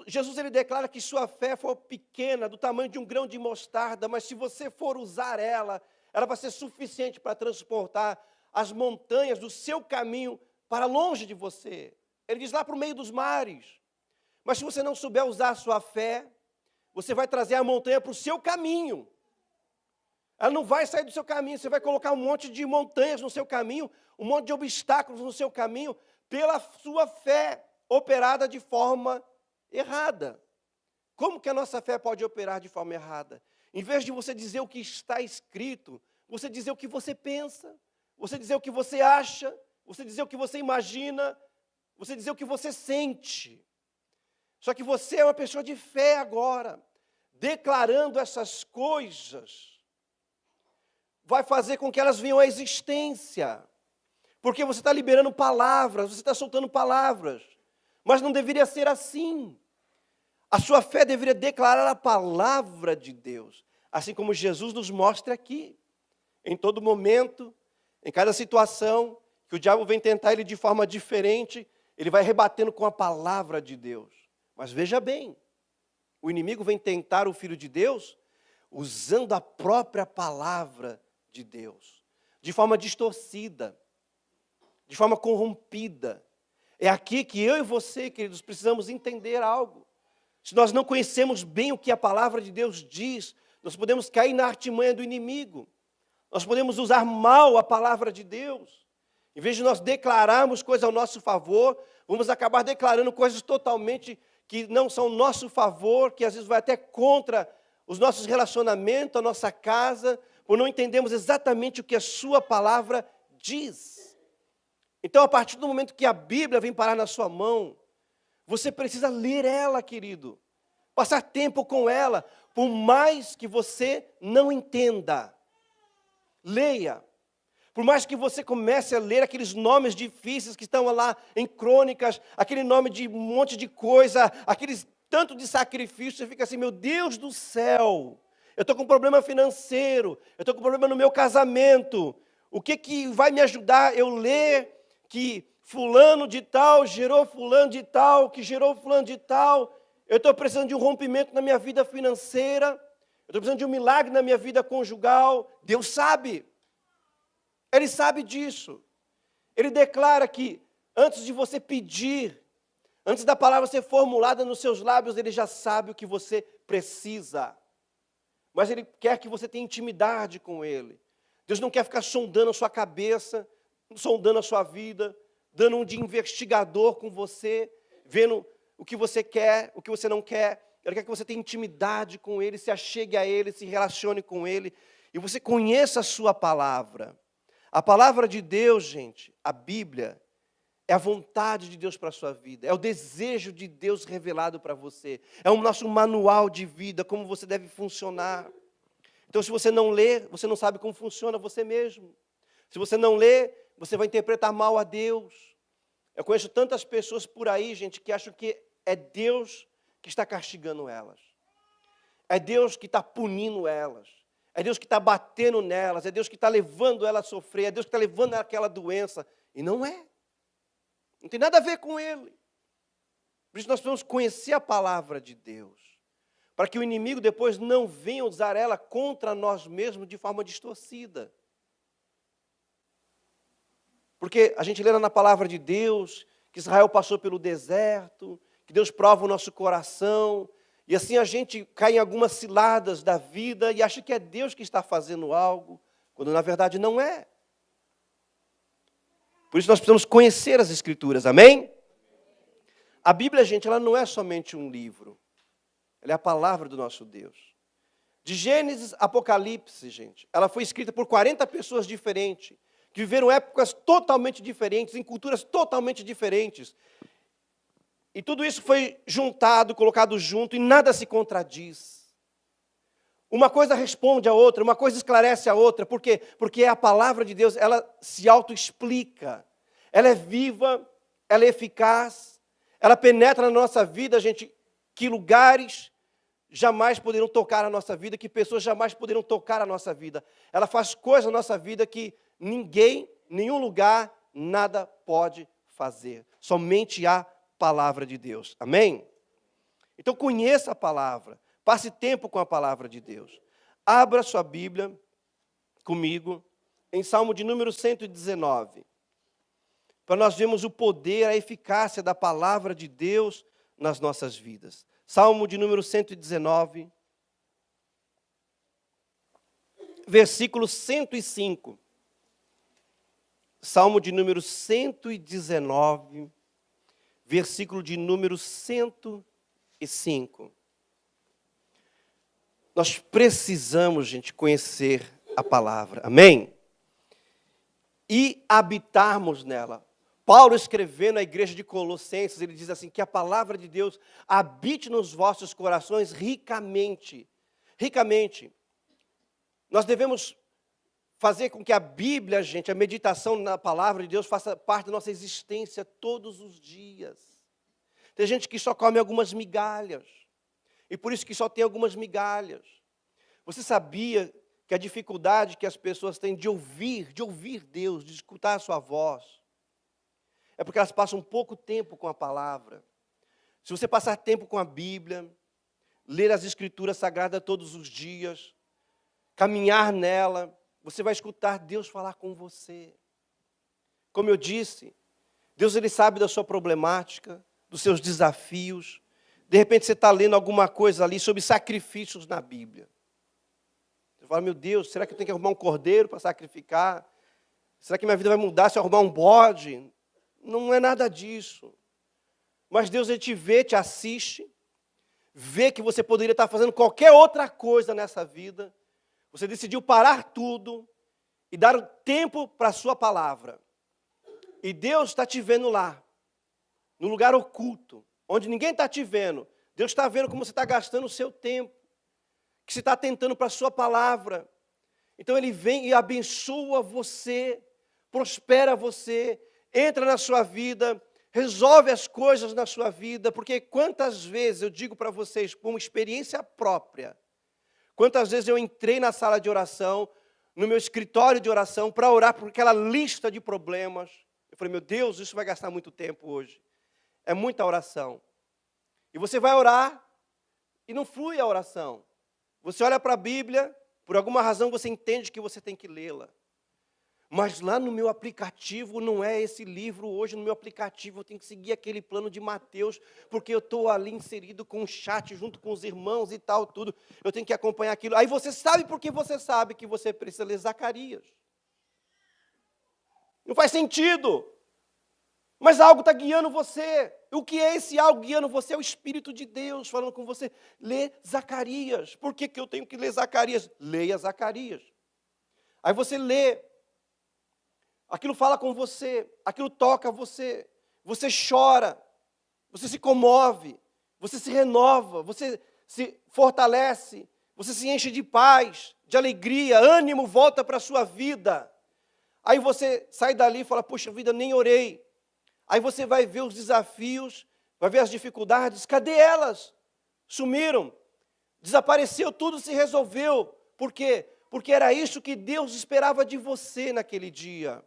Speaker 1: Jesus ele declara que sua fé for pequena, do tamanho de um grão de mostarda, mas se você for usar ela, ela vai ser suficiente para transportar as montanhas do seu caminho para longe de você. Ele diz lá para o meio dos mares. Mas se você não souber usar a sua fé, você vai trazer a montanha para o seu caminho. Ela não vai sair do seu caminho, você vai colocar um monte de montanhas no seu caminho, um monte de obstáculos no seu caminho, pela sua fé operada de forma errada. Como que a nossa fé pode operar de forma errada? Em vez de você dizer o que está escrito, você dizer o que você pensa, você dizer o que você acha, você dizer o que você imagina, você dizer o que você sente. Só que você é uma pessoa de fé agora, declarando essas coisas, vai fazer com que elas venham à existência. Porque você está liberando palavras, você está soltando palavras. Mas não deveria ser assim. A sua fé deveria declarar a palavra de Deus. Assim como Jesus nos mostra aqui. Em todo momento, em cada situação, que o diabo vem tentar ele de forma diferente, ele vai rebatendo com a palavra de Deus. Mas veja bem, o inimigo vem tentar o Filho de Deus usando a própria palavra de Deus, de forma distorcida, de forma corrompida. É aqui que eu e você, queridos, precisamos entender algo. Se nós não conhecemos bem o que a palavra de Deus diz, nós podemos cair na artimanha do inimigo. Nós podemos usar mal a palavra de Deus. Em vez de nós declararmos coisas ao nosso favor, vamos acabar declarando coisas totalmente que não são ao nosso favor, que às vezes vai até contra os nossos relacionamentos, a nossa casa, por não entendermos exatamente o que a sua palavra diz. Então, a partir do momento que a Bíblia vem parar na sua mão, você precisa ler ela, querido. Passar tempo com ela, por mais que você não entenda. Leia. Por mais que você comece a ler aqueles nomes difíceis que estão lá em crônicas, aquele nome de um monte de coisa, aqueles tanto de sacrifício, você fica assim, meu Deus do céu, eu estou com um problema financeiro, eu estou com um problema no meu casamento, o que vai me ajudar eu ler que fulano de tal gerou fulano de tal, que gerou fulano de tal, eu estou precisando de um rompimento na minha vida financeira, eu estou precisando de um milagre na minha vida conjugal, Deus sabe. Ele sabe disso. Ele declara que antes de você pedir, antes da palavra ser formulada nos seus lábios, ele já sabe o que você precisa. mas Ele quer que você tenha intimidade com Ele. Deus não quer ficar sondando a sua cabeça, sondando a sua vida, dando um de investigador com você, vendo o que você quer, o que você não quer. Ele quer que você tenha intimidade com Ele, se achegue a Ele, se relacione com Ele, e você conheça a sua palavra. A palavra de Deus, gente, a Bíblia, é a vontade de Deus para a sua vida, é o desejo de Deus revelado para você, é o nosso manual de vida, como você deve funcionar. Então, se você não lê, você não sabe como funciona você mesmo. Se você não lê, você vai interpretar mal a Deus. Eu conheço tantas pessoas por aí, gente, que acham que é Deus que está castigando elas. É Deus que está punindo elas. É Deus que está batendo nelas. É Deus que está levando elas a sofrer. É Deus que está levando aquela doença. E não é. Não tem nada a ver com Ele. Por isso nós precisamos conhecer a palavra de Deus, para que o inimigo depois não venha usar ela contra nós mesmos de forma distorcida. Porque a gente lê na palavra de Deus que Israel passou pelo deserto, que Deus prova o nosso coração, e assim a gente cai em algumas ciladas da vida e acha que é Deus que está fazendo algo, quando na verdade não é. Por isso nós precisamos conhecer as Escrituras, amém? A Bíblia, gente, ela não é somente um livro. Ela é a palavra do nosso Deus. De Gênesis a Apocalipse, gente, ela foi escrita por 40 pessoas diferentes, que viveram épocas totalmente diferentes, em culturas totalmente diferentes. E tudo isso foi juntado, colocado junto, e nada se contradiz. Uma coisa responde à outra, uma coisa esclarece a outra. Por quê? Porque a palavra de Deus, ela se autoexplica. Ela é viva, ela é eficaz, ela penetra na nossa vida, gente, que lugares jamais poderão tocar a nossa vida, que pessoas jamais poderão tocar a nossa vida. Ela faz coisas na nossa vida que ninguém, nenhum lugar, nada pode fazer. Somente a palavra de Deus. Amém? Então conheça a palavra. Passe tempo com a palavra de Deus. Abra sua Bíblia comigo em Salmo de número 119. Para nós vermos o poder, a eficácia da palavra de Deus nas nossas vidas. Salmo de número 119, versículo 105. Salmo de número 119, versículo de número 105. Nós precisamos, gente, conhecer a palavra, amém? E habitarmos nela. Paulo, escrevendo à igreja de Colossenses, ele diz assim, que a palavra de Deus habite nos vossos corações ricamente. Ricamente. Nós devemos fazer com que a Bíblia, gente, a meditação na palavra de Deus faça parte da nossa existência todos os dias. Tem gente que só come algumas migalhas. E por isso que só tem algumas migalhas. Você sabia que a dificuldade que as pessoas têm de ouvir Deus, de escutar a sua voz, é porque elas passam pouco tempo com a palavra. Se você passar tempo com a Bíblia, ler as Escrituras Sagradas todos os dias, caminhar nela, você vai escutar Deus falar com você. Como eu disse, Deus ele sabe da sua problemática, dos seus desafios. De repente você está lendo alguma coisa ali sobre sacrifícios na Bíblia. Você fala, meu Deus, será que eu tenho que arrumar um cordeiro para sacrificar? Será que minha vida vai mudar se eu arrumar um bode? Não é nada disso. Mas Deus ele te vê, te assiste, vê que você poderia estar fazendo qualquer outra coisa nessa vida. Você decidiu parar tudo e dar o tempo para a sua palavra. E Deus está te vendo lá, no lugar oculto, onde ninguém está te vendo. Deus está vendo como você está gastando o seu tempo, que você está atentando para a sua palavra. Então Ele vem e abençoa você, prospera você, entra na sua vida, resolve as coisas na sua vida, porque quantas vezes, eu digo para vocês, com experiência própria, quantas vezes eu entrei na sala de oração, no meu escritório de oração, para orar por aquela lista de problemas. Eu falei, meu Deus, isso vai gastar muito tempo hoje. É muita oração. E você vai orar e não flui a oração. Você olha para a Bíblia, por alguma razão você entende que você tem que lê-la. Mas lá no meu aplicativo não é esse livro hoje, no meu aplicativo eu tenho que seguir aquele plano de Mateus, porque eu estou ali inserido com o chat, junto com os irmãos e tal, tudo. Eu tenho que acompanhar aquilo. Aí você sabe porque você sabe que você precisa ler Zacarias. Não faz sentido. Mas algo está guiando você. O que é esse algo guiando você? É o Espírito de Deus falando com você. Lê Zacarias. Por que eu tenho que ler Zacarias? Leia Zacarias. Aí você lê. Aquilo fala com você. Aquilo toca você. Você chora. Você se comove. Você se renova. Você se fortalece. Você se enche de paz, de alegria. Ânimo volta para a sua vida. Aí você sai dali e fala, poxa vida, nem orei. Aí você vai ver os desafios, vai ver as dificuldades. Cadê elas? Sumiram. Desapareceu, tudo se resolveu. Por quê? Porque era isso que Deus esperava de você naquele dia.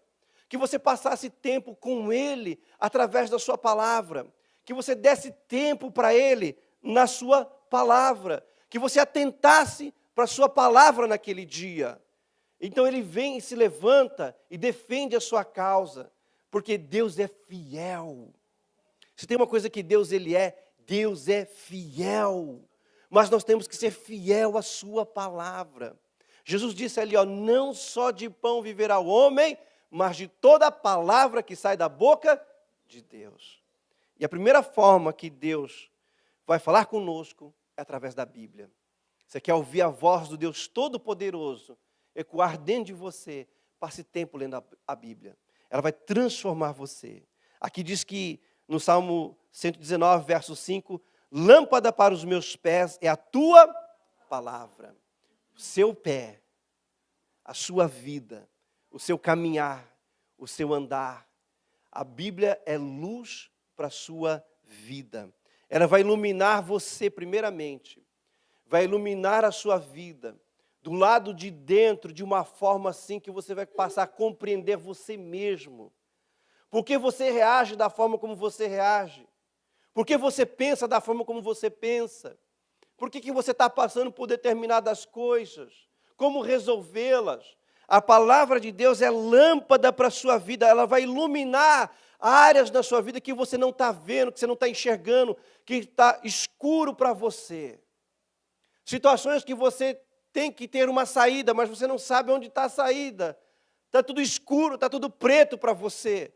Speaker 1: Que você passasse tempo com Ele através da sua palavra. Que você desse tempo para Ele na sua palavra. Que você atentasse para a sua palavra naquele dia. Então Ele vem e se levanta e defende a sua causa. Porque Deus é fiel. Se tem uma coisa que Deus é fiel. Mas nós temos que ser fiel à sua palavra. Jesus disse ali, não só de pão viverá o homem, mas de toda a palavra que sai da boca de Deus. E a primeira forma que Deus vai falar conosco é através da Bíblia. Você quer ouvir a voz do Deus Todo-Poderoso ecoar dentro de você? Passe tempo lendo a Bíblia. Ela vai transformar você. Aqui diz que, no Salmo 119, verso 5, lâmpada para os meus pés é a tua palavra. O seu pé, a sua vida, o seu caminhar, o seu andar. A Bíblia é luz para a sua vida. Ela vai iluminar você primeiramente. Vai iluminar a sua vida. Do lado de dentro, de uma forma assim que você vai passar a compreender você mesmo. Por que você reage da forma como você reage? Por que você pensa da forma como você pensa? Por que você está passando por determinadas coisas? Como resolvê-las? A palavra de Deus é lâmpada para a sua vida. Ela vai iluminar áreas da sua vida que você não está vendo, que você não está enxergando, que está escuro para você. Situações que você tem que ter uma saída, mas você não sabe onde está a saída. Está tudo escuro, está tudo preto para você.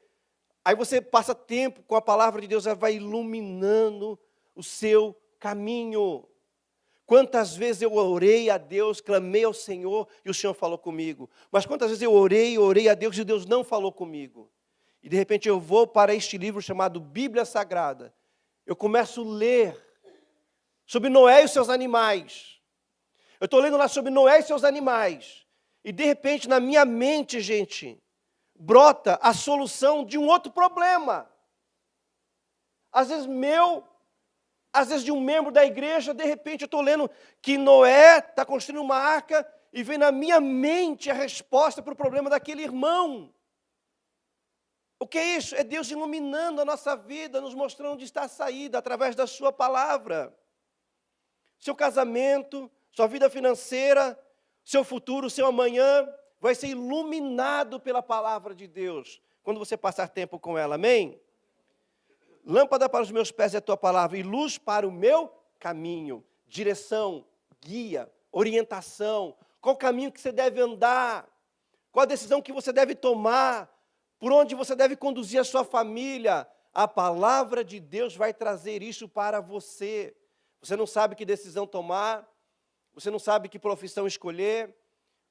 Speaker 1: Aí você passa tempo com a palavra de Deus, ela vai iluminando o seu caminho. Quantas vezes eu orei a Deus, clamei ao Senhor e o Senhor falou comigo. Mas quantas vezes eu orei a Deus e Deus não falou comigo. E de repente eu vou para este livro chamado Bíblia Sagrada. Eu começo a ler sobre Noé e os seus animais. Eu estou lendo lá sobre Noé e seus animais. E de repente, na minha mente, gente, brota a solução de um outro problema. Às vezes meu, às vezes de um membro da igreja, de repente eu estou lendo que Noé está construindo uma arca e vem na minha mente a resposta para o problema daquele irmão. O que é isso? É Deus iluminando a nossa vida, nos mostrando onde está a saída, através da sua palavra. Seu casamento, sua vida financeira, seu futuro, seu amanhã, vai ser iluminado pela palavra de Deus, quando você passar tempo com ela, amém? Lâmpada para os meus pés é a tua palavra, e luz para o meu caminho, direção, guia, orientação, qual caminho que você deve andar, qual a decisão que você deve tomar, por onde você deve conduzir a sua família. A palavra de Deus vai trazer isso para você. Você não sabe que decisão tomar, você não sabe que profissão escolher,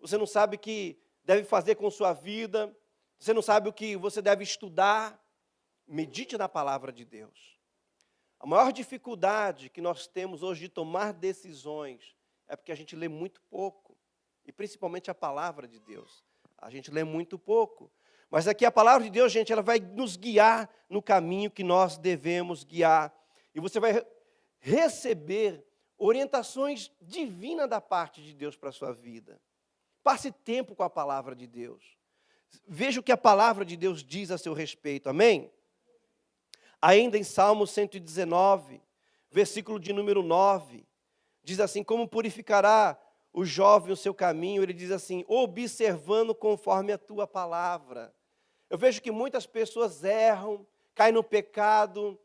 Speaker 1: você não sabe o que deve fazer com sua vida, você não sabe o que você deve estudar. Medite na palavra de Deus. A maior dificuldade que nós temos hoje de tomar decisões é porque a gente lê muito pouco, e principalmente a palavra de Deus. A gente lê muito pouco. Mas aqui a palavra de Deus, gente, ela vai nos guiar no caminho que nós devemos guiar. E você vai receber orientações divinas da parte de Deus para a sua vida. Passe tempo com a palavra de Deus. Veja o que a palavra de Deus diz a seu respeito, amém? Ainda em Salmo 119, versículo de número 9, diz assim: como purificará o jovem o seu caminho, ele diz assim, observando conforme a tua palavra. Eu vejo que muitas pessoas erram, caem no pecado,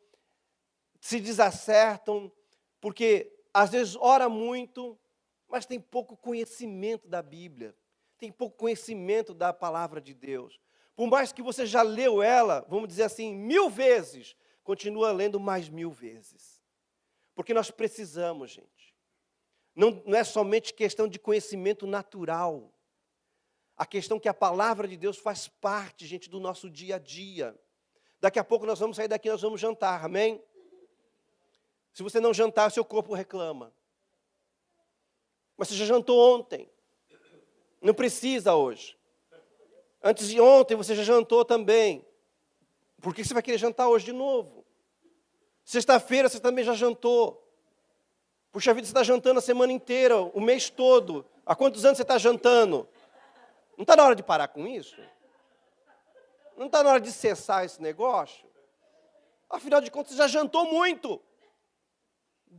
Speaker 1: se desacertam, porque às vezes ora muito, mas tem pouco conhecimento da Bíblia, tem pouco conhecimento da palavra de Deus. Por mais que você já leu ela, vamos dizer assim, 1000 vezes, continua lendo mais 1000 vezes. Porque nós precisamos, gente. Não é somente questão de conhecimento natural. A questão que a palavra de Deus faz parte, gente, do nosso dia a dia. Daqui a pouco nós vamos sair daqui, nós vamos jantar, amém? Se você não jantar, seu corpo reclama. Mas você já jantou ontem. Não precisa hoje. Antes de ontem você já jantou também. Por que você vai querer jantar hoje de novo? Sexta-feira você também já jantou. Puxa vida, você está jantando a semana inteira, o mês todo. Há quantos anos você está jantando? Não está na hora de parar com isso? Não está na hora de cessar esse negócio? Afinal de contas, você já jantou muito.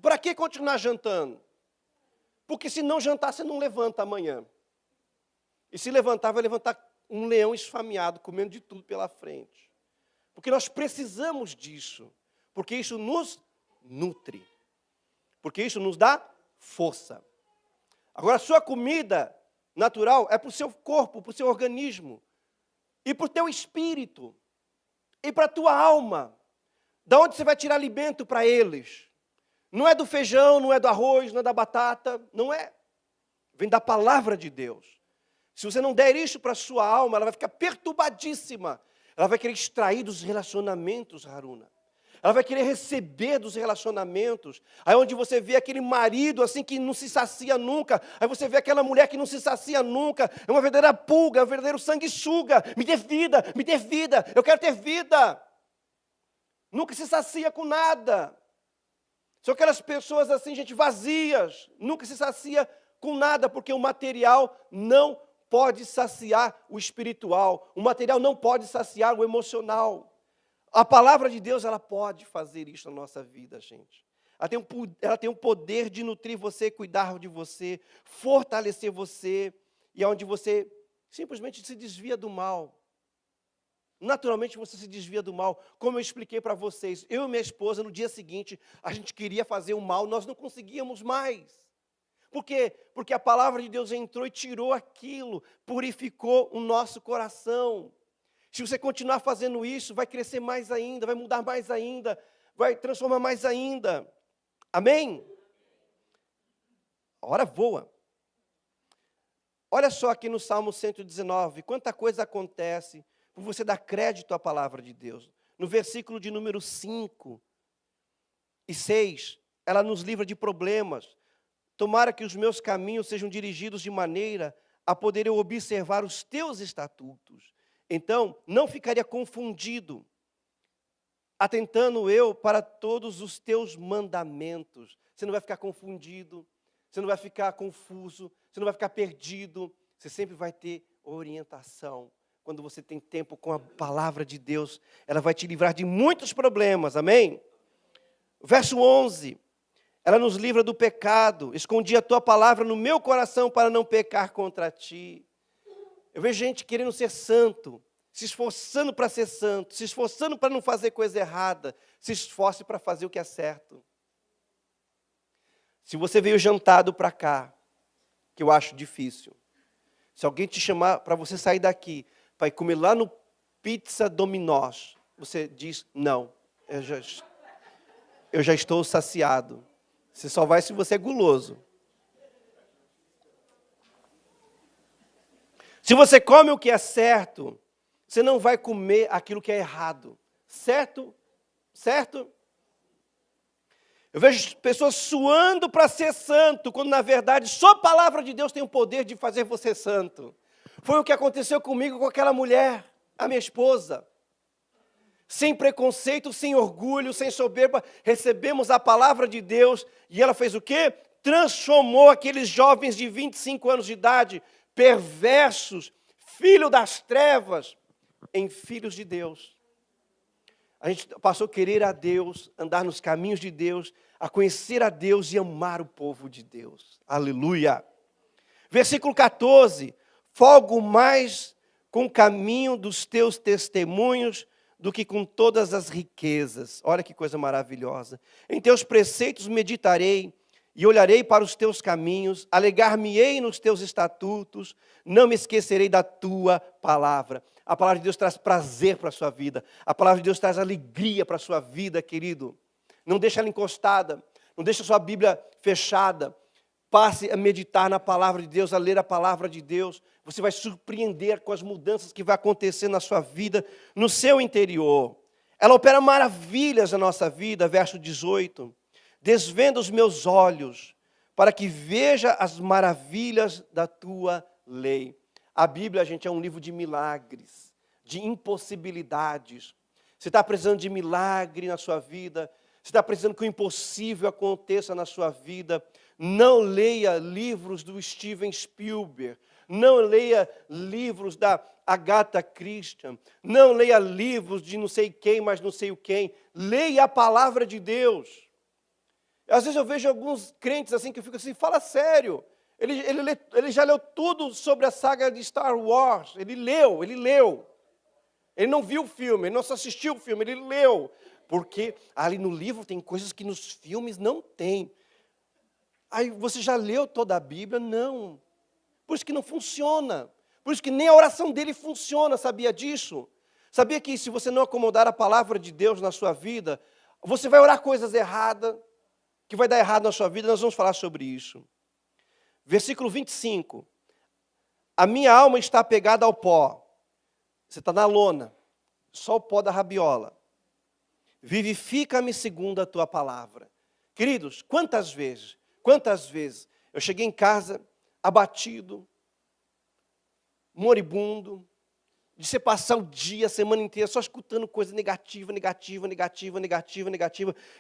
Speaker 1: Para que continuar jantando? Porque se não jantar, você não levanta amanhã. E se levantar, vai levantar um leão esfameado, comendo de tudo pela frente. Porque nós precisamos disso. Porque isso nos nutre. Porque isso nos dá força. Agora, a sua comida natural é para o seu corpo, para o seu organismo. E para o teu espírito. E para a tua alma. Da onde você vai tirar alimento para eles? Não é do feijão, não é do arroz, não é da batata. Não é. Vem da palavra de Deus. Se você não der isso para a sua alma, ela vai ficar perturbadíssima. Ela vai querer extrair dos relacionamentos, Haruna. Ela vai querer receber dos relacionamentos. Aí onde você vê aquele marido assim que não se sacia nunca. Aí você vê aquela mulher que não se sacia nunca. É uma verdadeira pulga, é um verdadeiro sanguessuga. Me dê vida, eu quero ter vida. Nunca se sacia com nada. São aquelas pessoas assim, gente, vazias. Nunca se sacia com nada, porque o material não pode saciar o espiritual. O material não pode saciar o emocional. A palavra de Deus, ela pode fazer isso na nossa vida, gente. Ela tem o poder de nutrir você, cuidar de você, fortalecer você, e é onde você simplesmente se desvia do mal. Naturalmente você se desvia do mal. Como eu expliquei para vocês, eu e minha esposa, no dia seguinte, a gente queria fazer o mal, nós não conseguíamos mais. Por quê? Porque a palavra de Deus entrou e tirou aquilo, purificou o nosso coração. Se você continuar fazendo isso, vai crescer mais ainda, vai mudar mais ainda, vai transformar mais ainda. Amém? A hora voa. Olha só aqui no Salmo 119, quanta coisa acontece por você dar crédito à palavra de Deus. No versículo de número 5 e 6, ela nos livra de problemas. Tomara que os meus caminhos sejam dirigidos de maneira a poder eu observar os teus estatutos. Então, não ficaria confundido, atentando eu para todos os teus mandamentos. Você não vai ficar confundido, você não vai ficar confuso, você não vai ficar perdido. Você sempre vai ter orientação. Quando você tem tempo com a palavra de Deus, ela vai te livrar de muitos problemas, amém? Verso 11, ela nos livra do pecado. Escondi a tua palavra no meu coração para não pecar contra ti. Eu vejo gente querendo ser santo, se esforçando para ser santo, se esforçando para não fazer coisa errada, se esforce para fazer o que é certo. Se você veio jantado para cá, que eu acho difícil, se alguém te chamar para você sair daqui, para ir comer lá no Pizza Dominós, você diz, não, eu já estou saciado. Você só vai se você é guloso. Se você come o que é certo, você não vai comer aquilo que é errado. Certo? Certo? Eu vejo pessoas suando para ser santo, quando na verdade só a palavra de Deus tem o poder de fazer você santo. Foi o que aconteceu comigo com aquela mulher, a minha esposa. Sem preconceito, sem orgulho, sem soberba, recebemos a palavra de Deus e ela fez o quê? Transformou aqueles jovens de 25 anos de idade, perversos, filhos das trevas, em filhos de Deus. A gente passou a querer a Deus, andar nos caminhos de Deus, a conhecer a Deus e amar o povo de Deus. Aleluia! Versículo 14. Folgo mais com o caminho dos teus testemunhos do que com todas as riquezas. Olha que coisa maravilhosa. Em teus preceitos meditarei e olharei para os teus caminhos, alegar-me-ei nos teus estatutos, não me esquecerei da tua palavra. A palavra de Deus traz prazer para a sua vida. A palavra de Deus traz alegria para a sua vida, querido. Não deixa ela encostada, não deixa a sua Bíblia fechada. Passe a meditar na palavra de Deus, a ler a palavra de Deus. Você vai surpreender com as mudanças que vai acontecer na sua vida, no seu interior. Ela opera maravilhas na nossa vida, verso 18. Desvenda os meus olhos, para que veja as maravilhas da tua lei. A Bíblia, gente, é um livro de milagres, de impossibilidades. Você está precisando de milagre na sua vida, você está precisando que o impossível aconteça na sua vida. Não leia livros do Steven Spielberg, não leia livros da Agatha Christie, não leia livros de não sei quem, mas não sei o quem. Leia a palavra de Deus. Às vezes eu vejo alguns crentes assim que eu fico assim, fala sério. Ele já leu tudo sobre a saga de Star Wars. Ele leu. Ele não viu o filme, ele não só assistiu o filme, ele leu. Porque ali no livro tem coisas que nos filmes não tem. Aí você já leu toda a Bíblia? Não. Por isso que não funciona. Por isso que nem a oração dele funciona, sabia disso? Sabia que se você não acomodar a palavra de Deus na sua vida, você vai orar coisas erradas, que vai dar errado na sua vida, nós vamos falar sobre isso. Versículo 25. A minha alma está apegada ao pó. Você está na lona, só o pó da rabiola. Vivifica-me segundo a tua palavra. Queridos, quantas vezes eu cheguei em casa abatido, moribundo, de você passar o dia, a semana inteira, só escutando coisa negativa,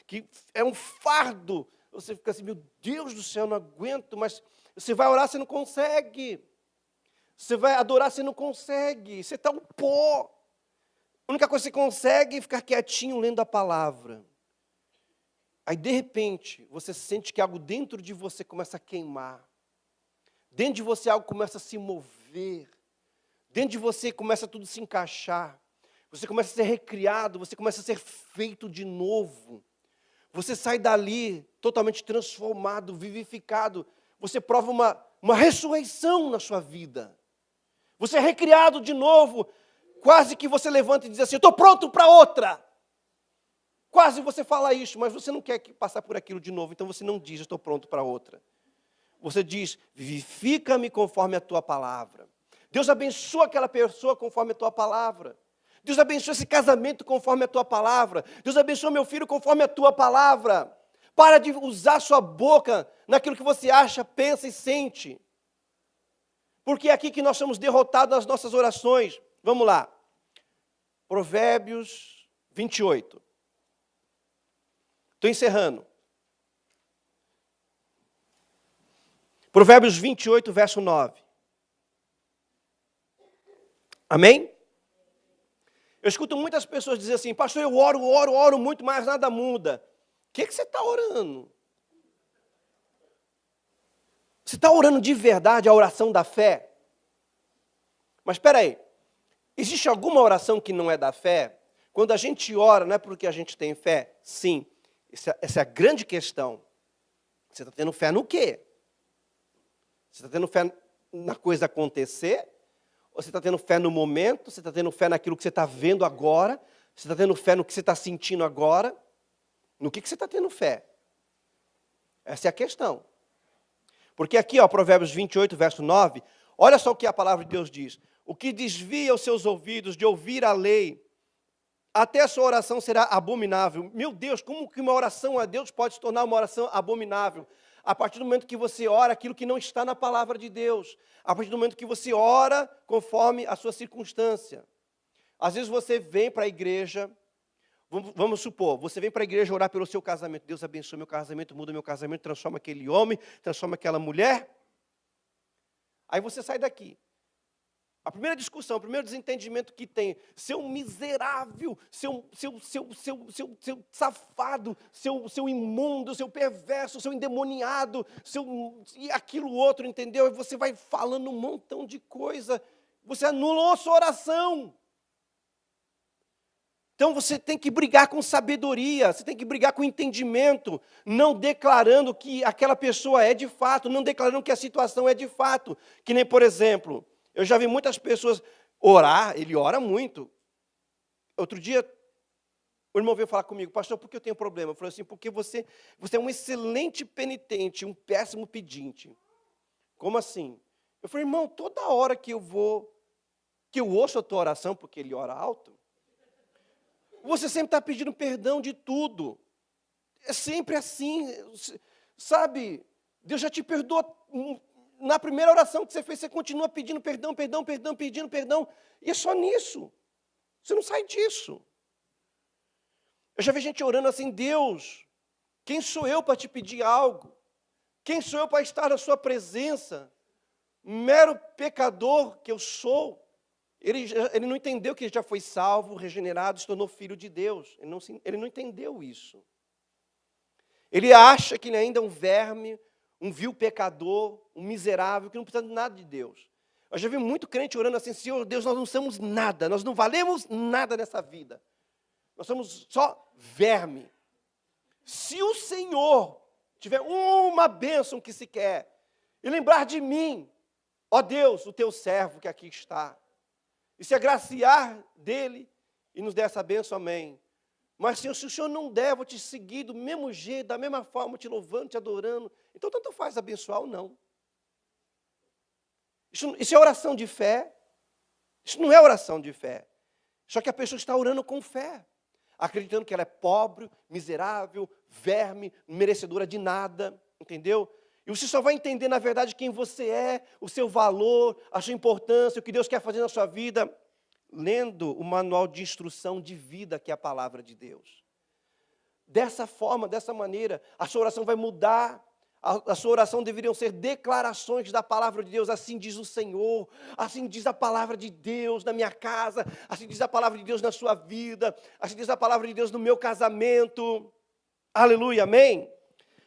Speaker 1: que é um fardo. Você fica assim, meu Deus do céu, não aguento, mas você vai orar, você não consegue. Você vai adorar, você não consegue. Você está um pó. A única coisa que você consegue é ficar quietinho lendo a palavra. Aí, de repente, você sente que algo dentro de você começa a queimar. Dentro de você algo começa a se mover. Dentro de você começa tudo a se encaixar. Você começa a ser recriado, você começa a ser feito de novo. Você sai dali totalmente transformado, vivificado. Você prova uma ressurreição na sua vida. Você é recriado de novo. Quase que você levanta e diz assim, eu estou pronto para outra. Quase você fala isso, mas você não quer passar por aquilo de novo. Então você não diz, eu estou pronto para outra. Você diz, vivifica-me conforme a tua palavra. Deus abençoa aquela pessoa conforme a tua palavra. Deus abençoa esse casamento conforme a tua palavra. Deus abençoa meu filho conforme a tua palavra. Para de usar sua boca naquilo que você acha, pensa e sente. Porque é aqui que nós somos derrotados nas nossas orações. Vamos lá. Provérbios 28. Estou encerrando. Provérbios 28, verso 9. Amém? Eu escuto muitas pessoas dizer assim, pastor, eu oro muito, mas nada muda. O que você está orando? Você está orando de verdade a oração da fé? Mas espera aí, existe alguma oração que não é da fé? Quando a gente ora, não é porque a gente tem fé? Sim, essa é a grande questão. Você está tendo fé no quê? Você está tendo fé na coisa acontecer? Ou você está tendo fé no momento? Você está tendo fé naquilo que você está vendo agora? Você está tendo fé no que você está sentindo agora? No que você está tendo fé? Essa é a questão. Porque aqui, ó, Provérbios 28, verso 9, olha só o que a palavra de Deus diz. O que desvia os seus ouvidos de ouvir a lei, até a sua oração será abominável. Meu Deus, como que uma oração a Deus pode se tornar uma oração abominável? A partir do momento que você ora aquilo que não está na palavra de Deus. A partir do momento que você ora conforme a sua circunstância. Às vezes você vem para a igreja, vamos supor, você vem para a igreja orar pelo seu casamento. Deus abençoe meu casamento, muda meu casamento, transforma aquele homem, transforma aquela mulher. Aí você sai daqui. A primeira discussão, o primeiro desentendimento que tem, seu miserável, seu safado, seu imundo, seu perverso, seu endemoniado, e aquilo outro, entendeu? E você vai falando um montão de coisa, você anulou a sua oração. Então você tem que brigar com sabedoria, você tem que brigar com entendimento, não declarando que aquela pessoa é de fato, não declarando que a situação é de fato. Que nem, por exemplo, eu já vi muitas pessoas orar, ele ora muito. Outro dia, o irmão veio falar comigo, pastor, por que eu tenho problema? Eu falei assim, porque você é um excelente penitente, um péssimo pedinte. Como assim? Eu falei, irmão, toda hora que eu ouço a tua oração, porque ele ora alto, você sempre está pedindo perdão de tudo. É sempre assim, sabe? Deus já te perdoa. Na primeira oração que você fez, você continua pedindo perdão, pedindo perdão. E é só nisso. Você não sai disso. Eu já vi gente orando assim, Deus, quem sou eu para te pedir algo? Quem sou eu para estar na sua presença? Mero pecador que eu sou. Ele não entendeu que ele já foi salvo, regenerado, se tornou filho de Deus. Ele não entendeu isso. Ele acha que ele ainda é um verme, um vil pecador, um miserável, que não precisa de nada de Deus. Eu já vi muito crente orando assim, Senhor Deus, nós não somos nada, nós não valemos nada nessa vida. Nós somos só verme. Se o Senhor tiver uma bênção que se quer, e lembrar de mim, ó Deus, o teu servo que aqui está, e se agraciar dele e nos der essa bênção, amém. Mas, Senhor, se o Senhor não der, eu vou te seguir do mesmo jeito, da mesma forma, te louvando, te adorando. Então, tanto faz abençoar ou não. Isso é oração de fé. Isso não é oração de fé. Só que a pessoa está orando com fé, acreditando que ela é pobre, miserável, verme, merecedora de nada, entendeu? E você só vai entender, na verdade, quem você é, o seu valor, a sua importância, o que Deus quer fazer na sua vida, lendo o manual de instrução de vida, que é a palavra de Deus. Dessa forma, dessa maneira, a sua oração vai mudar. A sua oração deveriam ser declarações da palavra de Deus. Assim diz o Senhor, assim diz a palavra de Deus na minha casa, assim diz a palavra de Deus na sua vida, assim diz a palavra de Deus no meu casamento. Aleluia, amém?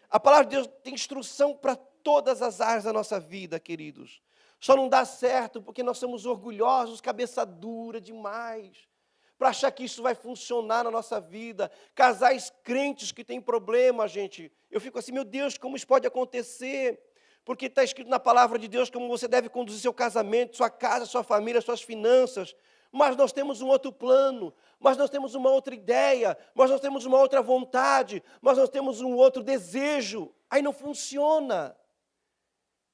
Speaker 1: A palavra de Deus tem instrução para todas as áreas da nossa vida, queridos. Só não dá certo porque nós somos orgulhosos, cabeça dura demais, para achar que isso vai funcionar na nossa vida. Casais crentes que têm problema, gente. Eu fico assim, meu Deus, como isso pode acontecer? Porque está escrito na palavra de Deus como você deve conduzir seu casamento, sua casa, sua família, suas finanças. Mas nós temos um outro plano, mas nós temos uma outra ideia, mas nós temos uma outra vontade, mas nós temos um outro desejo. Aí não funciona.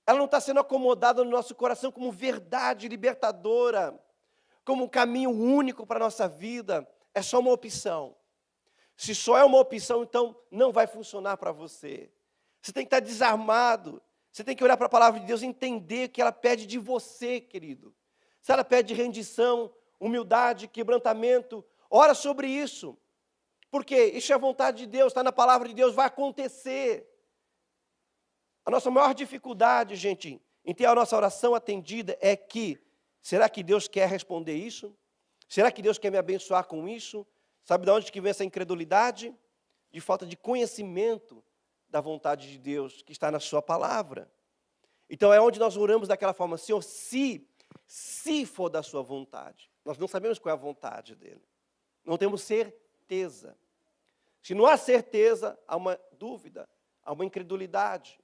Speaker 1: Ela não está sendo acomodada no nosso coração como verdade libertadora, como um caminho único para a nossa vida. É só uma opção. Se só é uma opção, então não vai funcionar para você. Você tem que estar desarmado. Você tem que olhar para a palavra de Deus e entender que ela pede de você, querido. Se ela pede rendição, humildade, quebrantamento, ora sobre isso. Porque isso é a vontade de Deus, está na palavra de Deus, vai acontecer. A nossa maior dificuldade, gente, em ter a nossa oração atendida é que, será que Deus quer responder isso? Será que Deus quer me abençoar com isso? Sabe de onde que vem essa incredulidade? De falta de conhecimento da vontade de Deus que está na sua palavra. Então é onde nós oramos daquela forma, Senhor, se for da sua vontade. Nós não sabemos qual é a vontade dele. Não temos certeza. Se não há certeza, há uma dúvida, há uma incredulidade.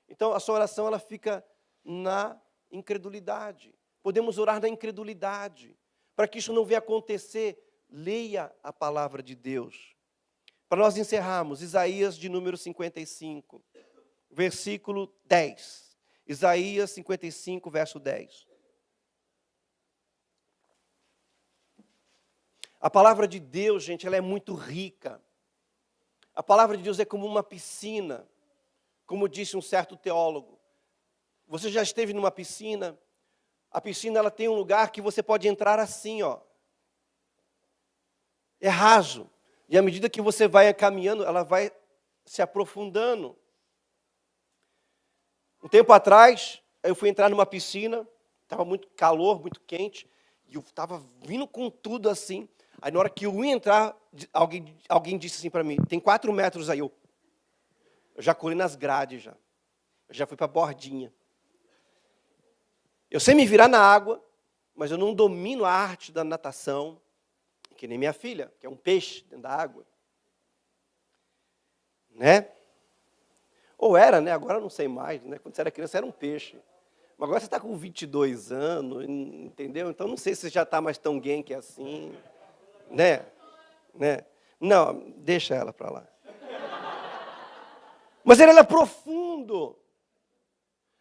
Speaker 1: Então a sua oração ela fica na incredulidade. Podemos orar na incredulidade. Para que isso não venha acontecer, leia a palavra de Deus. Para nós encerrarmos, Isaías de número 55, versículo 10. Isaías 55, verso 10. A palavra de Deus, gente, ela é muito rica. A palavra de Deus é como uma piscina, como disse um certo teólogo. Você já esteve numa piscina? A piscina ela tem um lugar que você pode entrar assim, ó. É raso. E à medida que você vai caminhando, ela vai se aprofundando. Um tempo atrás, eu fui entrar numa piscina, estava muito calor, muito quente, e eu estava vindo com tudo assim. Aí na hora que eu ia entrar, alguém disse assim para mim, tem 4 metros aí. Eu já colhi nas grades, eu já fui para a bordinha. Eu sei me virar na água, mas eu não domino a arte da natação, que nem minha filha, que é um peixe dentro da água. Né? Ou era, né? Agora eu não sei mais, né? Quando você era criança, era um peixe. Mas agora você está com 22 anos, entendeu? Então não sei se você já está mais tão gay que assim. Né? Não, deixa ela para lá. Mas ele era profundo.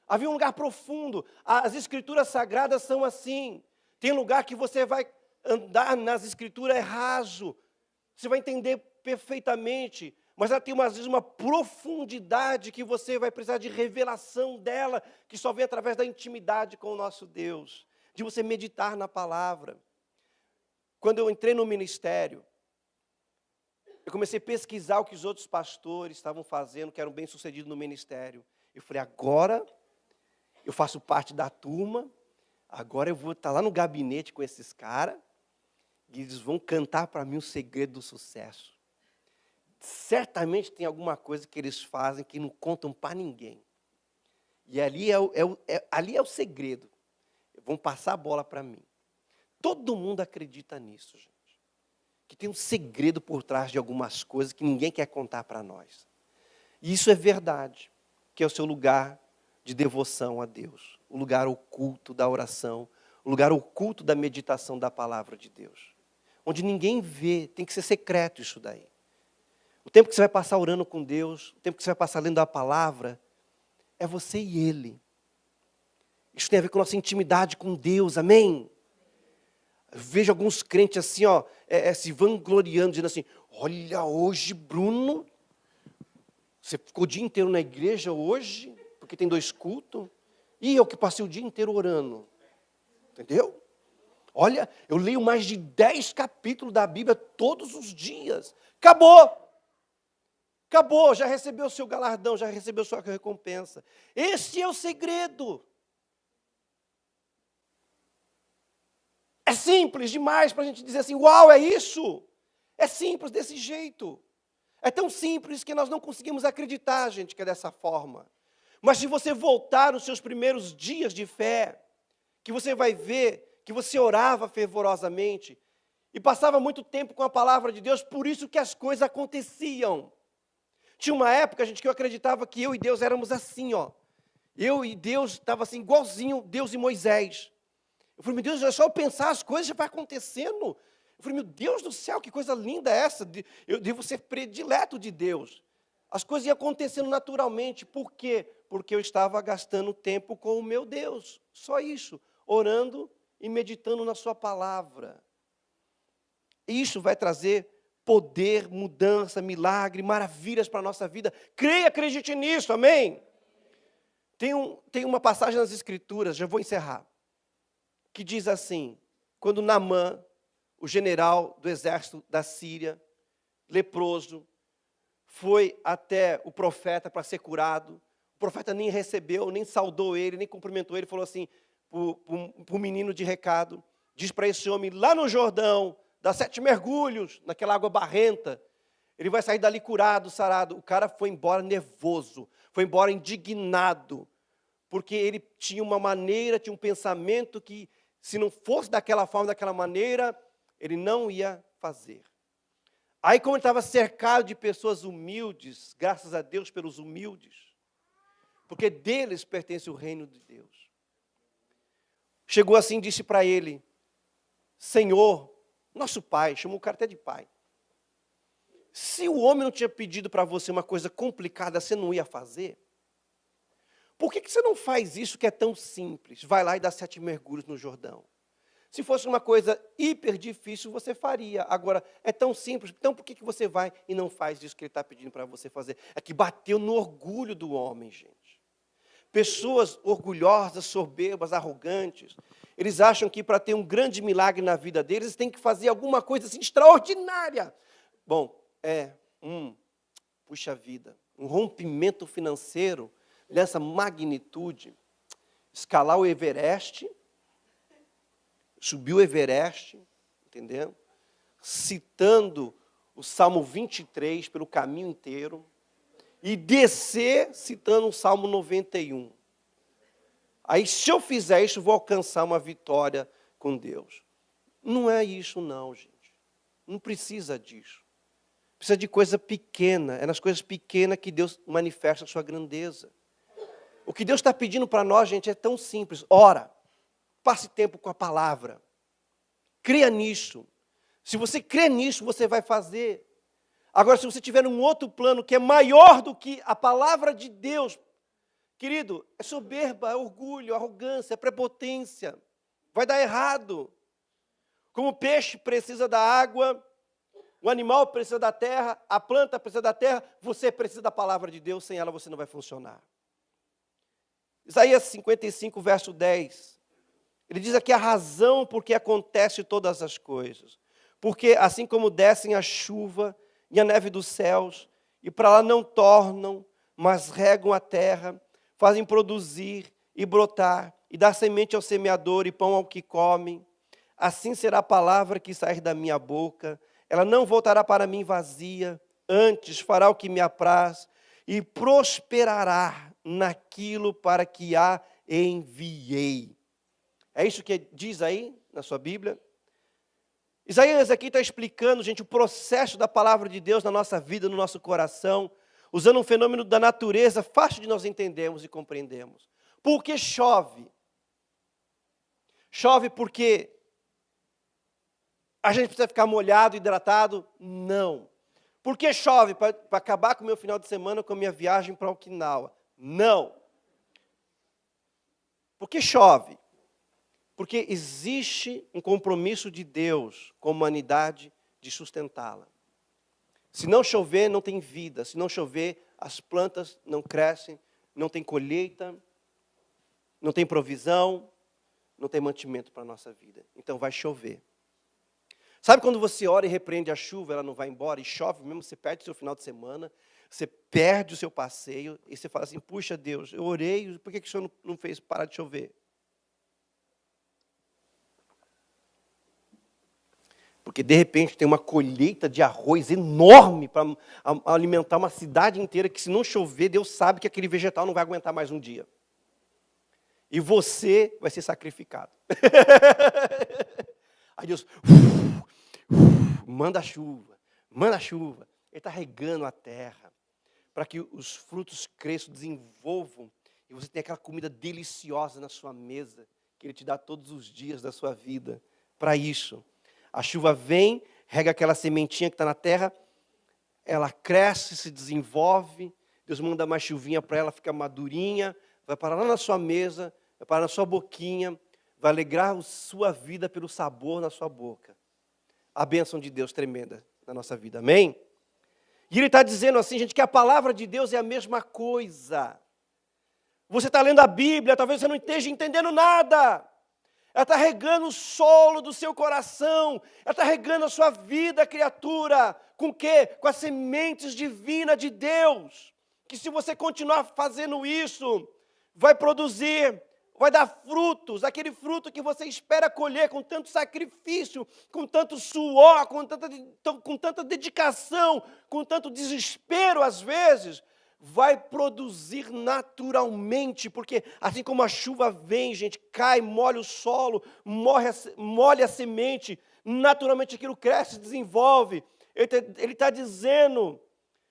Speaker 1: Havia um lugar profundo. As escrituras sagradas são assim. Tem lugar que você vai andar nas escrituras é raso. Você vai entender perfeitamente. Mas ela tem, às vezes, uma profundidade que você vai precisar de revelação dela, que só vem através da intimidade com o nosso Deus. De você meditar na palavra. Quando eu entrei no ministério, eu comecei a pesquisar o que os outros pastores estavam fazendo, que eram bem-sucedidos no ministério. Eu falei, agora eu faço parte da turma, agora eu vou estar lá no gabinete com esses caras, e eles vão cantar para mim o segredo do sucesso. Certamente tem alguma coisa que eles fazem que não contam para ninguém. E ali ali é o segredo. Vão passar a bola para mim. Todo mundo acredita nisso, gente. Que tem um segredo por trás de algumas coisas que ninguém quer contar para nós. E isso é verdade, que é o seu lugar de devoção a Deus. O lugar oculto da oração, o lugar oculto da meditação da palavra de Deus. Onde ninguém vê, tem que ser secreto isso daí. O tempo que você vai passar orando com Deus, o tempo que você vai passar lendo a palavra, é você e Ele. Isso tem a ver com a nossa intimidade com Deus, amém? Eu vejo alguns crentes assim, se vangloriando, dizendo assim, olha, hoje, Bruno, você ficou o dia inteiro na igreja hoje, porque tem 2 cultos, e eu que passei o dia inteiro orando. Entendeu? Olha, eu leio mais de 10 capítulos da Bíblia todos os dias. Acabou! Acabou, já recebeu o seu galardão, já recebeu sua recompensa. Esse é o segredo. É simples demais para a gente dizer assim, uau, é isso? É simples desse jeito. É tão simples que nós não conseguimos acreditar, gente, que é dessa forma. Mas se você voltar nos seus primeiros dias de fé, que você vai ver que você orava fervorosamente e passava muito tempo com a palavra de Deus, por isso que as coisas aconteciam. Tinha uma época, gente, que eu acreditava que eu e Deus éramos assim, Eu e Deus estava assim, igualzinho Deus e Moisés. Eu falei, meu Deus, é só eu pensar, as coisas já vai acontecendo. Eu falei, meu Deus do céu, que coisa linda é essa? Eu devo ser predileto de Deus. As coisas iam acontecendo naturalmente. Por quê? Porque eu estava gastando tempo com o meu Deus. Só isso. Orando e meditando na sua palavra. Isso vai trazer poder, mudança, milagre, maravilhas para a nossa vida. Creia, acredite nisso, amém? Tem uma passagem nas Escrituras, já vou encerrar, que diz assim, quando Naamã, o general do exército da Síria, leproso, foi até o profeta para ser curado, o profeta nem recebeu, nem saudou ele, nem cumprimentou ele, falou assim, para o menino de recado, diz para esse homem, lá no Jordão, dá 7 mergulhos naquela água barrenta, ele vai sair dali curado, sarado. O cara foi embora nervoso, foi embora indignado, porque ele tinha uma maneira, tinha um pensamento que, se não fosse daquela forma, daquela maneira, ele não ia fazer. Aí, como ele estava cercado de pessoas humildes, graças a Deus pelos humildes, porque deles pertence o reino de Deus. Chegou assim e disse para ele, Senhor, nosso pai, chamou o cara até de pai. Se o homem não tinha pedido para você uma coisa complicada, você não ia fazer? Por que você não faz isso que é tão simples? Vai lá e dá 7 mergulhos no Jordão. Se fosse uma coisa hiper difícil, você faria. Agora, é tão simples, então por que você vai e não faz isso que ele está pedindo para você fazer? É que bateu no orgulho do homem, gente. Pessoas orgulhosas, soberbas, arrogantes, eles acham que para ter um grande milagre na vida deles, eles têm que fazer alguma coisa assim, extraordinária. Bom, puxa vida, um rompimento financeiro dessa magnitude, escalar o Everest, subir o Everest, entendeu? Citando o Salmo 23 pelo caminho inteiro, e descer citando o Salmo 91. Aí, se eu fizer isso, vou alcançar uma vitória com Deus. Não é isso não, gente. Não precisa disso. Precisa de coisa pequena. É nas coisas pequenas que Deus manifesta a sua grandeza. O que Deus está pedindo para nós, gente, é tão simples. Ora, passe tempo com a palavra. Creia nisso. Se você crê nisso, você vai fazer. Agora, se você tiver um outro plano que é maior do que a palavra de Deus, querido, é soberba, é orgulho, arrogância, é prepotência. Vai dar errado. Como o peixe precisa da água, o animal precisa da terra, a planta precisa da terra, você precisa da palavra de Deus, sem ela você não vai funcionar. Isaías 55, verso 10. Ele diz aqui a razão por que acontece todas as coisas. Porque assim como descem a chuva e a neve dos céus, e para lá não tornam, mas regam a terra, fazem produzir e brotar, e dar semente ao semeador e pão ao que come, assim será a palavra que sair da minha boca. Ela não voltará para mim vazia, antes fará o que me apraz, e prosperará naquilo para que a enviei. É isso que diz aí na sua Bíblia? Isaías aqui está explicando, gente, o processo da palavra de Deus na nossa vida, no nosso coração, usando um fenômeno da natureza fácil de nós entendermos e compreendermos. Por que chove? Chove porque a gente precisa ficar molhado, hidratado? Não. Por que chove? Para acabar com o meu final de semana, com a minha viagem para Okinawa? Não. Por que chove? Porque existe um compromisso de Deus com a humanidade de sustentá-la. Se não chover, não tem vida. Se não chover, as plantas não crescem, não tem colheita, não tem provisão, não tem mantimento para a nossa vida. Então vai chover. Sabe quando você ora e repreende a chuva, ela não vai embora, e chove mesmo, você perde o seu final de semana, você perde o seu passeio, e você fala assim, puxa Deus, eu orei, por que o Senhor não fez parar de chover? Porque, de repente, tem uma colheita de arroz enorme para alimentar uma cidade inteira, que se não chover, Deus sabe que aquele vegetal não vai aguentar mais um dia. E você vai ser sacrificado. Aí Deus manda a chuva, manda a chuva. Ele está regando a terra, para que os frutos cresçam, desenvolvam, e você tenha aquela comida deliciosa na sua mesa, que Ele te dá todos os dias da sua vida. Para isso, a chuva vem, rega aquela sementinha que está na terra, ela cresce, se desenvolve, Deus manda mais chuvinha para ela, fica madurinha, vai parar lá na sua mesa, vai parar na sua boquinha, vai alegrar a sua vida pelo sabor na sua boca. A bênção de Deus tremenda na nossa vida, amém? E ele está dizendo assim, gente, que a palavra de Deus é a mesma coisa. Você está lendo a Bíblia, talvez você não esteja entendendo nada. Ela está regando o solo do seu coração. Ela está regando a sua vida, criatura. Com o quê? Com as sementes divinas de Deus. Que se você continuar fazendo isso, vai produzir, vai dar frutos. Aquele fruto que você espera colher com tanto sacrifício, com tanto suor, com tanta dedicação, com tanto desespero às vezes. Vai produzir naturalmente, porque assim como a chuva vem, gente, cai, molha o solo, molha a semente, naturalmente aquilo cresce, desenvolve. Ele está dizendo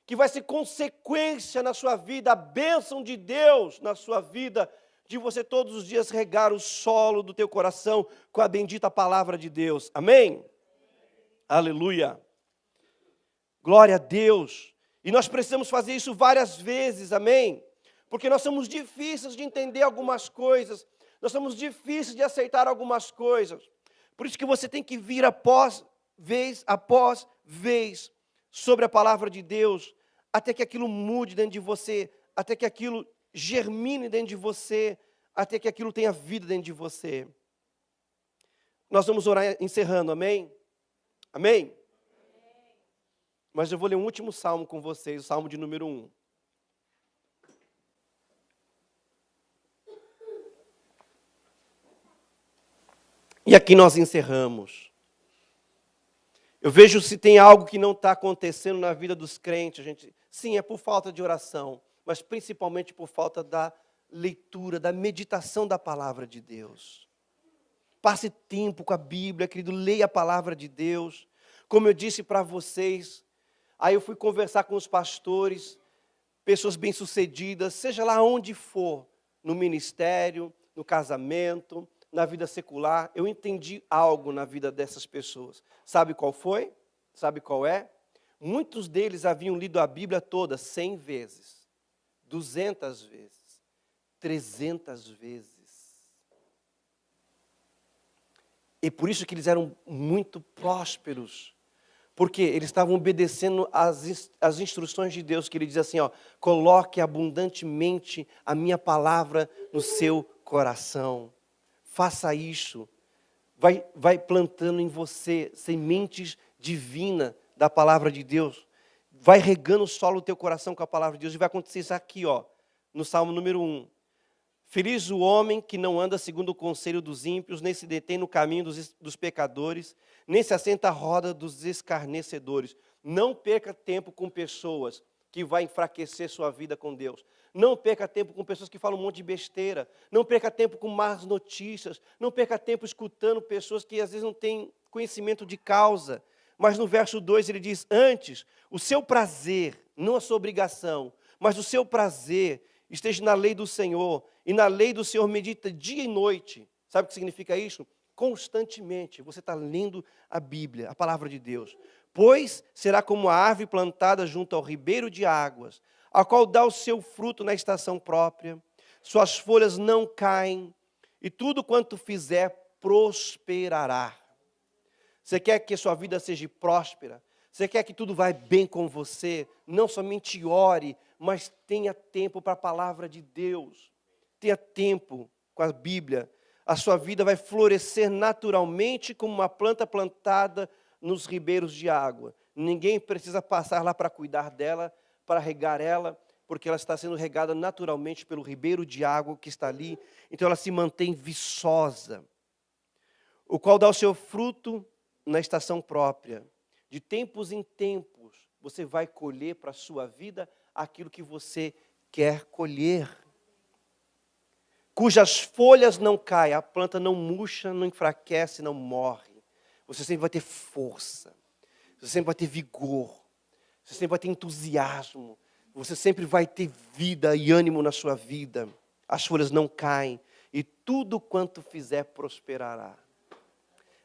Speaker 1: que vai ser consequência na sua vida, a bênção de Deus na sua vida, de você todos os dias regar o solo do teu coração com a bendita palavra de Deus. Amém? Aleluia. Glória a Deus. E nós precisamos fazer isso várias vezes, amém? Porque nós somos difíceis de entender algumas coisas, nós somos difíceis de aceitar algumas coisas. Por isso que você tem que vir após vez sobre a palavra de Deus, até que aquilo mude dentro de você, até que aquilo germine dentro de você, até que aquilo tenha vida dentro de você. Nós vamos orar encerrando, amém? Amém? Mas eu vou ler um último salmo com vocês, o salmo de número 1. E aqui nós encerramos. Eu vejo se tem algo que não está acontecendo na vida dos crentes, gente. Sim, é por falta de oração, mas principalmente por falta da leitura, da meditação da palavra de Deus. Passe tempo com a Bíblia, querido, leia a palavra de Deus. Como eu disse para vocês, aí eu fui conversar com os pastores, pessoas bem-sucedidas, seja lá onde for, no ministério, no casamento, na vida secular, eu entendi algo na vida dessas pessoas. Sabe qual foi? Sabe qual é? Muitos deles haviam lido a Bíblia toda 100 vezes, 200 vezes, 300 vezes. E por isso que eles eram muito prósperos, porque eles estavam obedecendo as instruções de Deus, que Ele diz assim, ó, coloque abundantemente a minha palavra no seu coração. Faça isso. Vai plantando em você sementes divinas da palavra de Deus. Vai regando o solo do teu coração com a palavra de Deus. E vai acontecer isso aqui, ó, no Salmo número 1. Feliz o homem que não anda segundo o conselho dos ímpios, nem se detém no caminho dos pecadores, nem se assenta à roda dos escarnecedores. Não perca tempo com pessoas que vão enfraquecer sua vida com Deus. Não perca tempo com pessoas que falam um monte de besteira. Não perca tempo com más notícias. Não perca tempo escutando pessoas que às vezes não têm conhecimento de causa. Mas no verso 2 ele diz, antes, o seu prazer, não a sua obrigação, mas o seu prazer esteja na lei do Senhor, e na lei do Senhor medita dia e noite. Sabe o que significa isso? Constantemente, você está lendo a Bíblia, a palavra de Deus. Pois será como a árvore plantada junto ao ribeiro de águas, a qual dá o seu fruto na estação própria, suas folhas não caem, e tudo quanto fizer prosperará. Você quer que a sua vida seja próspera? Você quer que tudo vá bem com você? Não somente ore, mas tenha tempo para a palavra de Deus. Tenha tempo com a Bíblia. A sua vida vai florescer naturalmente como uma planta plantada nos ribeiros de água. Ninguém precisa passar lá para cuidar dela, para regar ela, porque ela está sendo regada naturalmente pelo ribeiro de água que está ali. Então ela se mantém viçosa. O qual dá o seu fruto na estação própria. De tempos em tempos, você vai colher para a sua vida aquilo que você quer colher. Cujas folhas não caem, a planta não murcha, não enfraquece, não morre. Você sempre vai ter força, você sempre vai ter vigor, você sempre vai ter entusiasmo, você sempre vai ter vida e ânimo na sua vida. As folhas não caem e tudo quanto fizer prosperará.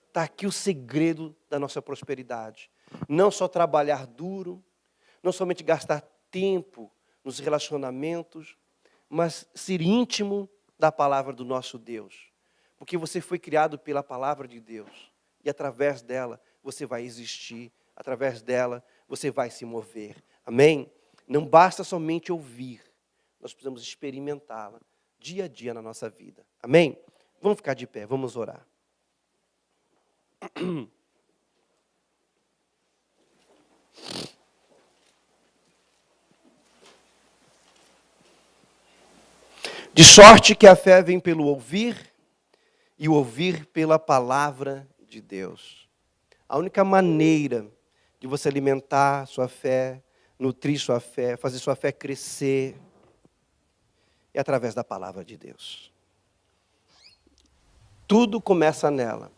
Speaker 1: Está aqui o segredo da nossa prosperidade. Não só trabalhar duro, não somente gastar tempo nos relacionamentos, mas ser íntimo da palavra do nosso Deus. Porque você foi criado pela palavra de Deus. E através dela você vai existir. Através dela você vai se mover. Amém? Não basta somente ouvir. Nós precisamos experimentá-la dia a dia na nossa vida. Amém? Vamos ficar de pé, vamos orar. De sorte que a fé vem pelo ouvir, e o ouvir pela palavra de Deus. A única maneira de você alimentar sua fé, nutrir sua fé, fazer sua fé crescer, é através da palavra de Deus. Tudo começa nela,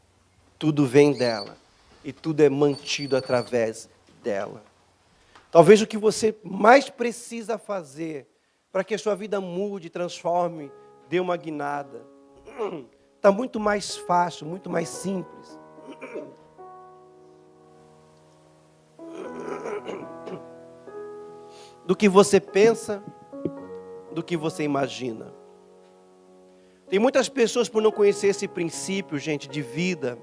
Speaker 1: tudo vem dela, e tudo é mantido através dela. Talvez o que você mais precisa fazer para que a sua vida mude, transforme, dê uma guinada, está muito mais fácil, muito mais simples. Do que você pensa, do que você imagina. Tem muitas pessoas, por não conhecer esse princípio, gente, de vida,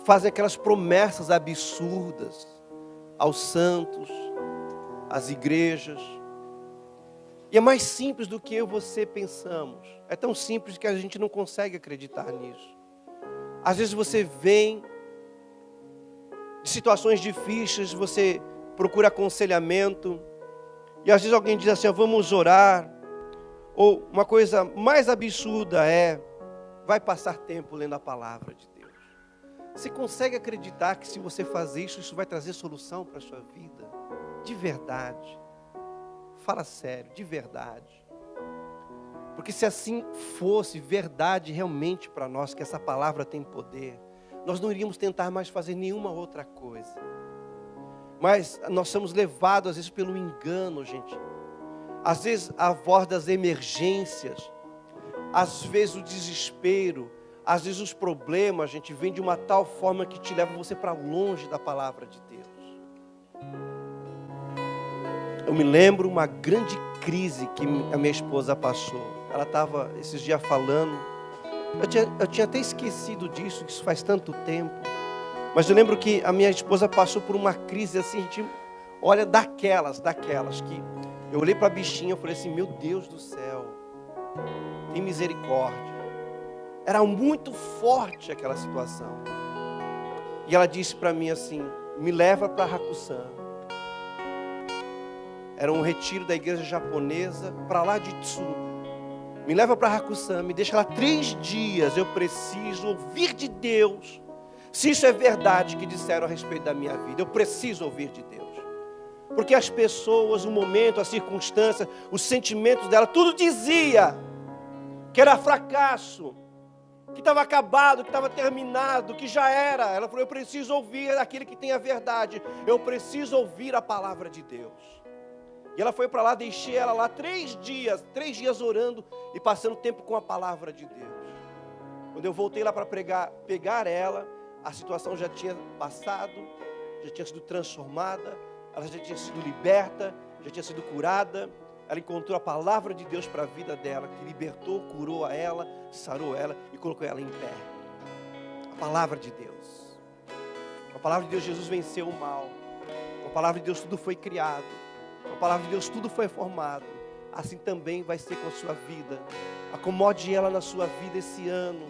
Speaker 1: fazem aquelas promessas absurdas aos santos, às igrejas. E é mais simples do que eu e você pensamos. É tão simples que a gente não consegue acreditar nisso. Às vezes você vem de situações difíceis, você procura aconselhamento, e às vezes alguém diz assim, vamos orar. Ou uma coisa mais absurda vai passar tempo lendo a palavra de Deus. Você consegue acreditar que se você fazer isso, isso vai trazer solução para a sua vida? De verdade. Fala sério, de verdade. Porque se assim fosse verdade realmente para nós, que essa palavra tem poder, nós não iríamos tentar mais fazer nenhuma outra coisa. Mas nós somos levados às vezes pelo engano, gente. Às vezes a voz das emergências, às vezes o desespero, às vezes os problemas, gente, vem de uma tal forma que te leva você para longe da palavra de Deus. Eu me lembro uma grande crise que a minha esposa passou. Ela estava esses dias falando. Eu tinha até esquecido disso, que isso faz tanto tempo. Mas eu lembro que a minha esposa passou por uma crise assim, a gente olha daquelas que eu olhei para a bichinha e falei assim, meu Deus do céu, tem misericórdia. Era muito forte aquela situação. E ela disse para mim assim, me leva para Hakusan. Era um retiro da igreja japonesa, para lá de Tsu. Me leva para Hakusan, me deixa lá 3 dias, eu preciso ouvir de Deus. Se isso é verdade que disseram a respeito da minha vida, eu preciso ouvir de Deus. Porque as pessoas, o momento, a circunstância, os sentimentos dela, tudo dizia que era fracasso, que estava acabado, que estava terminado, que já era. Ela falou, eu preciso ouvir aquele que tem a verdade, eu preciso ouvir a palavra de Deus. E ela foi para lá, deixei ela lá 3 dias orando e passando tempo com a palavra de Deus. Quando eu voltei lá para pegar ela, a situação já tinha passado, já tinha sido transformada, ela já tinha sido liberta, já tinha sido curada. Ela encontrou a palavra de Deus para a vida dela, que libertou, curou a ela, sarou ela e colocou ela em pé. A palavra de Deus. Com a palavra de Deus, Jesus venceu o mal. Com a palavra de Deus, tudo foi criado. Com a palavra de Deus, tudo foi formado. Assim também vai ser com a sua vida. Acomode ela na sua vida esse ano.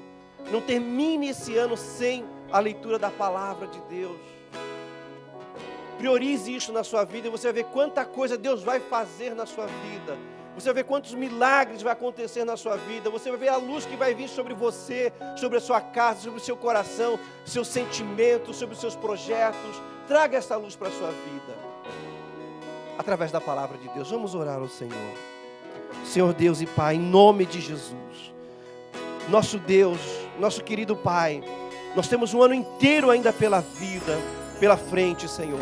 Speaker 1: Não termine esse ano sem a leitura da palavra de Deus. Priorize isso na sua vida e você vai ver quanta coisa Deus vai fazer na sua vida. Você vai ver quantos milagres vai acontecer na sua vida. Você vai ver a luz que vai vir sobre você, sobre a sua casa, sobre o seu coração, seus sentimentos, sobre os seus projetos. Traga essa luz para a sua vida, através da palavra de Deus. Vamos orar ao Senhor. Senhor Deus e Pai, em nome de Jesus. Nosso Deus, nosso querido Pai, nós temos um ano inteiro ainda pela frente, Senhor.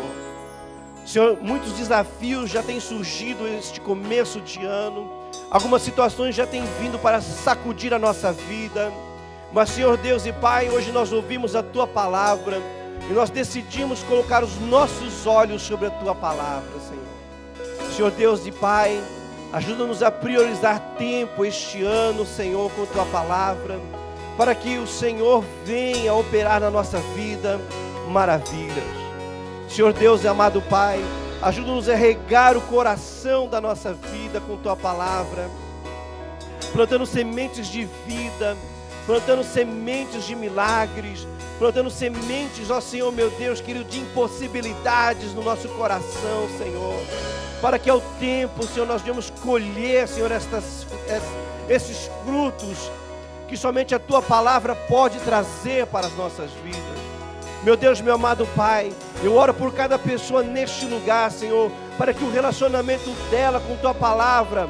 Speaker 1: Senhor, muitos desafios já têm surgido neste começo de ano. Algumas situações já têm vindo para sacudir a nossa vida. Mas, Senhor Deus e Pai, hoje nós ouvimos a Tua palavra e nós decidimos colocar os nossos olhos sobre a Tua palavra, Senhor. Senhor Deus e Pai, ajuda-nos a priorizar tempo este ano, Senhor, com a Tua palavra, para que o Senhor venha operar na nossa vida maravilhas. Senhor Deus e amado Pai, ajuda-nos a regar o coração da nossa vida com Tua palavra, plantando sementes de vida, plantando sementes de milagres, plantando sementes, ó Senhor meu Deus querido, de impossibilidades no nosso coração, Senhor, para que ao tempo, Senhor, nós venhamos colher, Senhor, esses frutos que somente a Tua palavra pode trazer para as nossas vidas. Meu Deus, meu amado Pai, eu oro por cada pessoa neste lugar, Senhor, para que o relacionamento dela com Tua palavra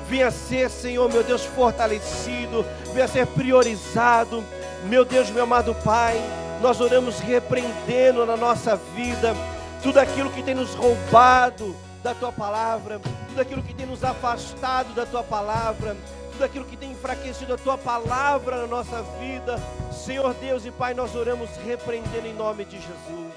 Speaker 1: venha a ser, Senhor, meu Deus, fortalecido, venha a ser priorizado. Meu Deus, meu amado Pai, nós oramos repreendendo na nossa vida tudo aquilo que tem nos roubado da Tua palavra, tudo aquilo que tem nos afastado da Tua palavra, tudo aquilo que tem enfraquecido a Tua palavra na nossa vida. Senhor Deus e Pai, nós oramos repreendendo em nome de Jesus.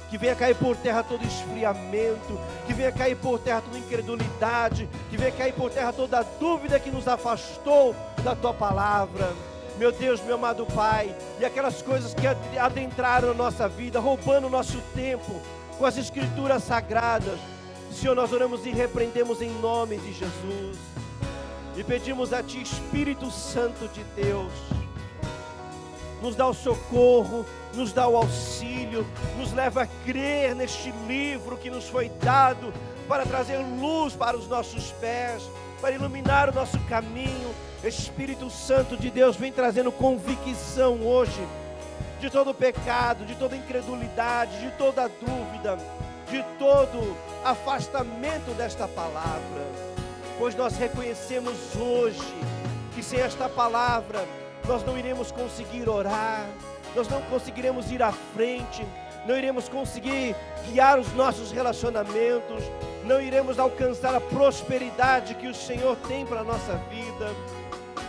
Speaker 1: Que venha cair por terra todo esfriamento, que venha cair por terra toda incredulidade, que venha cair por terra toda dúvida que nos afastou da Tua palavra. Meu Deus, meu amado Pai, e aquelas coisas que adentraram a nossa vida, roubando o nosso tempo com as Escrituras sagradas, Senhor, nós oramos e repreendemos em nome de Jesus. E pedimos a Ti, Espírito Santo de Deus, nos dá o socorro, nos dá o auxílio, nos leva a crer neste livro que nos foi dado para trazer luz para os nossos pés, para iluminar o nosso caminho. Espírito Santo de Deus, vem trazendo convicção hoje de todo pecado, de toda incredulidade, de toda dúvida, de todo afastamento desta palavra, pois nós reconhecemos hoje que sem esta palavra nós não iremos conseguir orar, nós não conseguiremos ir à frente, não iremos conseguir guiar os nossos relacionamentos, não iremos alcançar a prosperidade que o Senhor tem para a nossa vida.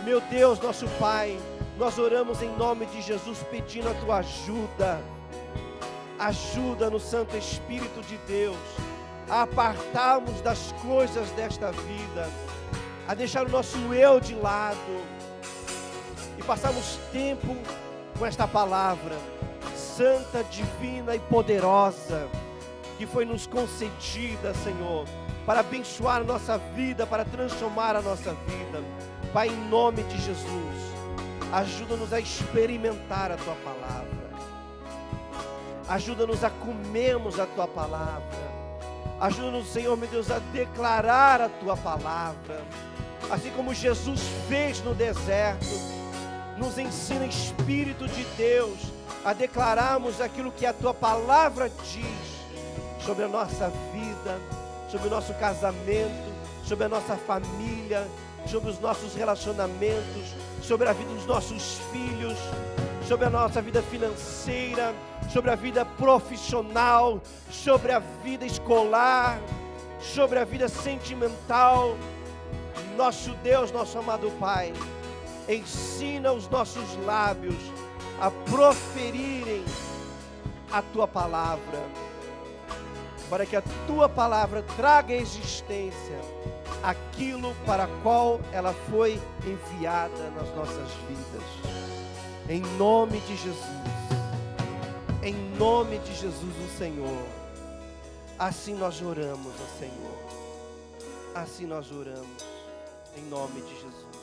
Speaker 1: Meu Deus, nosso Pai, nós oramos em nome de Jesus pedindo a Tua ajuda. Ajuda no Santo Espírito de Deus a apartarmos das coisas desta vida, a deixar o nosso eu de lado e passarmos tempo com esta palavra santa, divina e poderosa que foi nos concedida, Senhor, para abençoar a nossa vida, para transformar a nossa vida. Pai, em nome de Jesus, ajuda-nos a experimentar a Tua palavra. Ajuda-nos a comermos a Tua palavra. Ajuda-nos, Senhor, meu Deus, a declarar a Tua palavra. Assim como Jesus fez no deserto, nos ensina, Espírito de Deus, a declararmos aquilo que a Tua palavra diz sobre a nossa vida, sobre o nosso casamento, sobre a nossa família, sobre os nossos relacionamentos, sobre a vida dos nossos filhos, sobre a nossa vida financeira, sobre a vida profissional, sobre a vida escolar, sobre a vida sentimental. Nosso Deus, nosso amado Pai, ensina os nossos lábios a proferirem a Tua palavra, para que a Tua palavra traga à existência aquilo para qual ela foi enviada nas nossas vidas. Em nome de Jesus, em nome de Jesus o Senhor, assim nós oramos, ó Senhor, assim nós oramos, em nome de Jesus.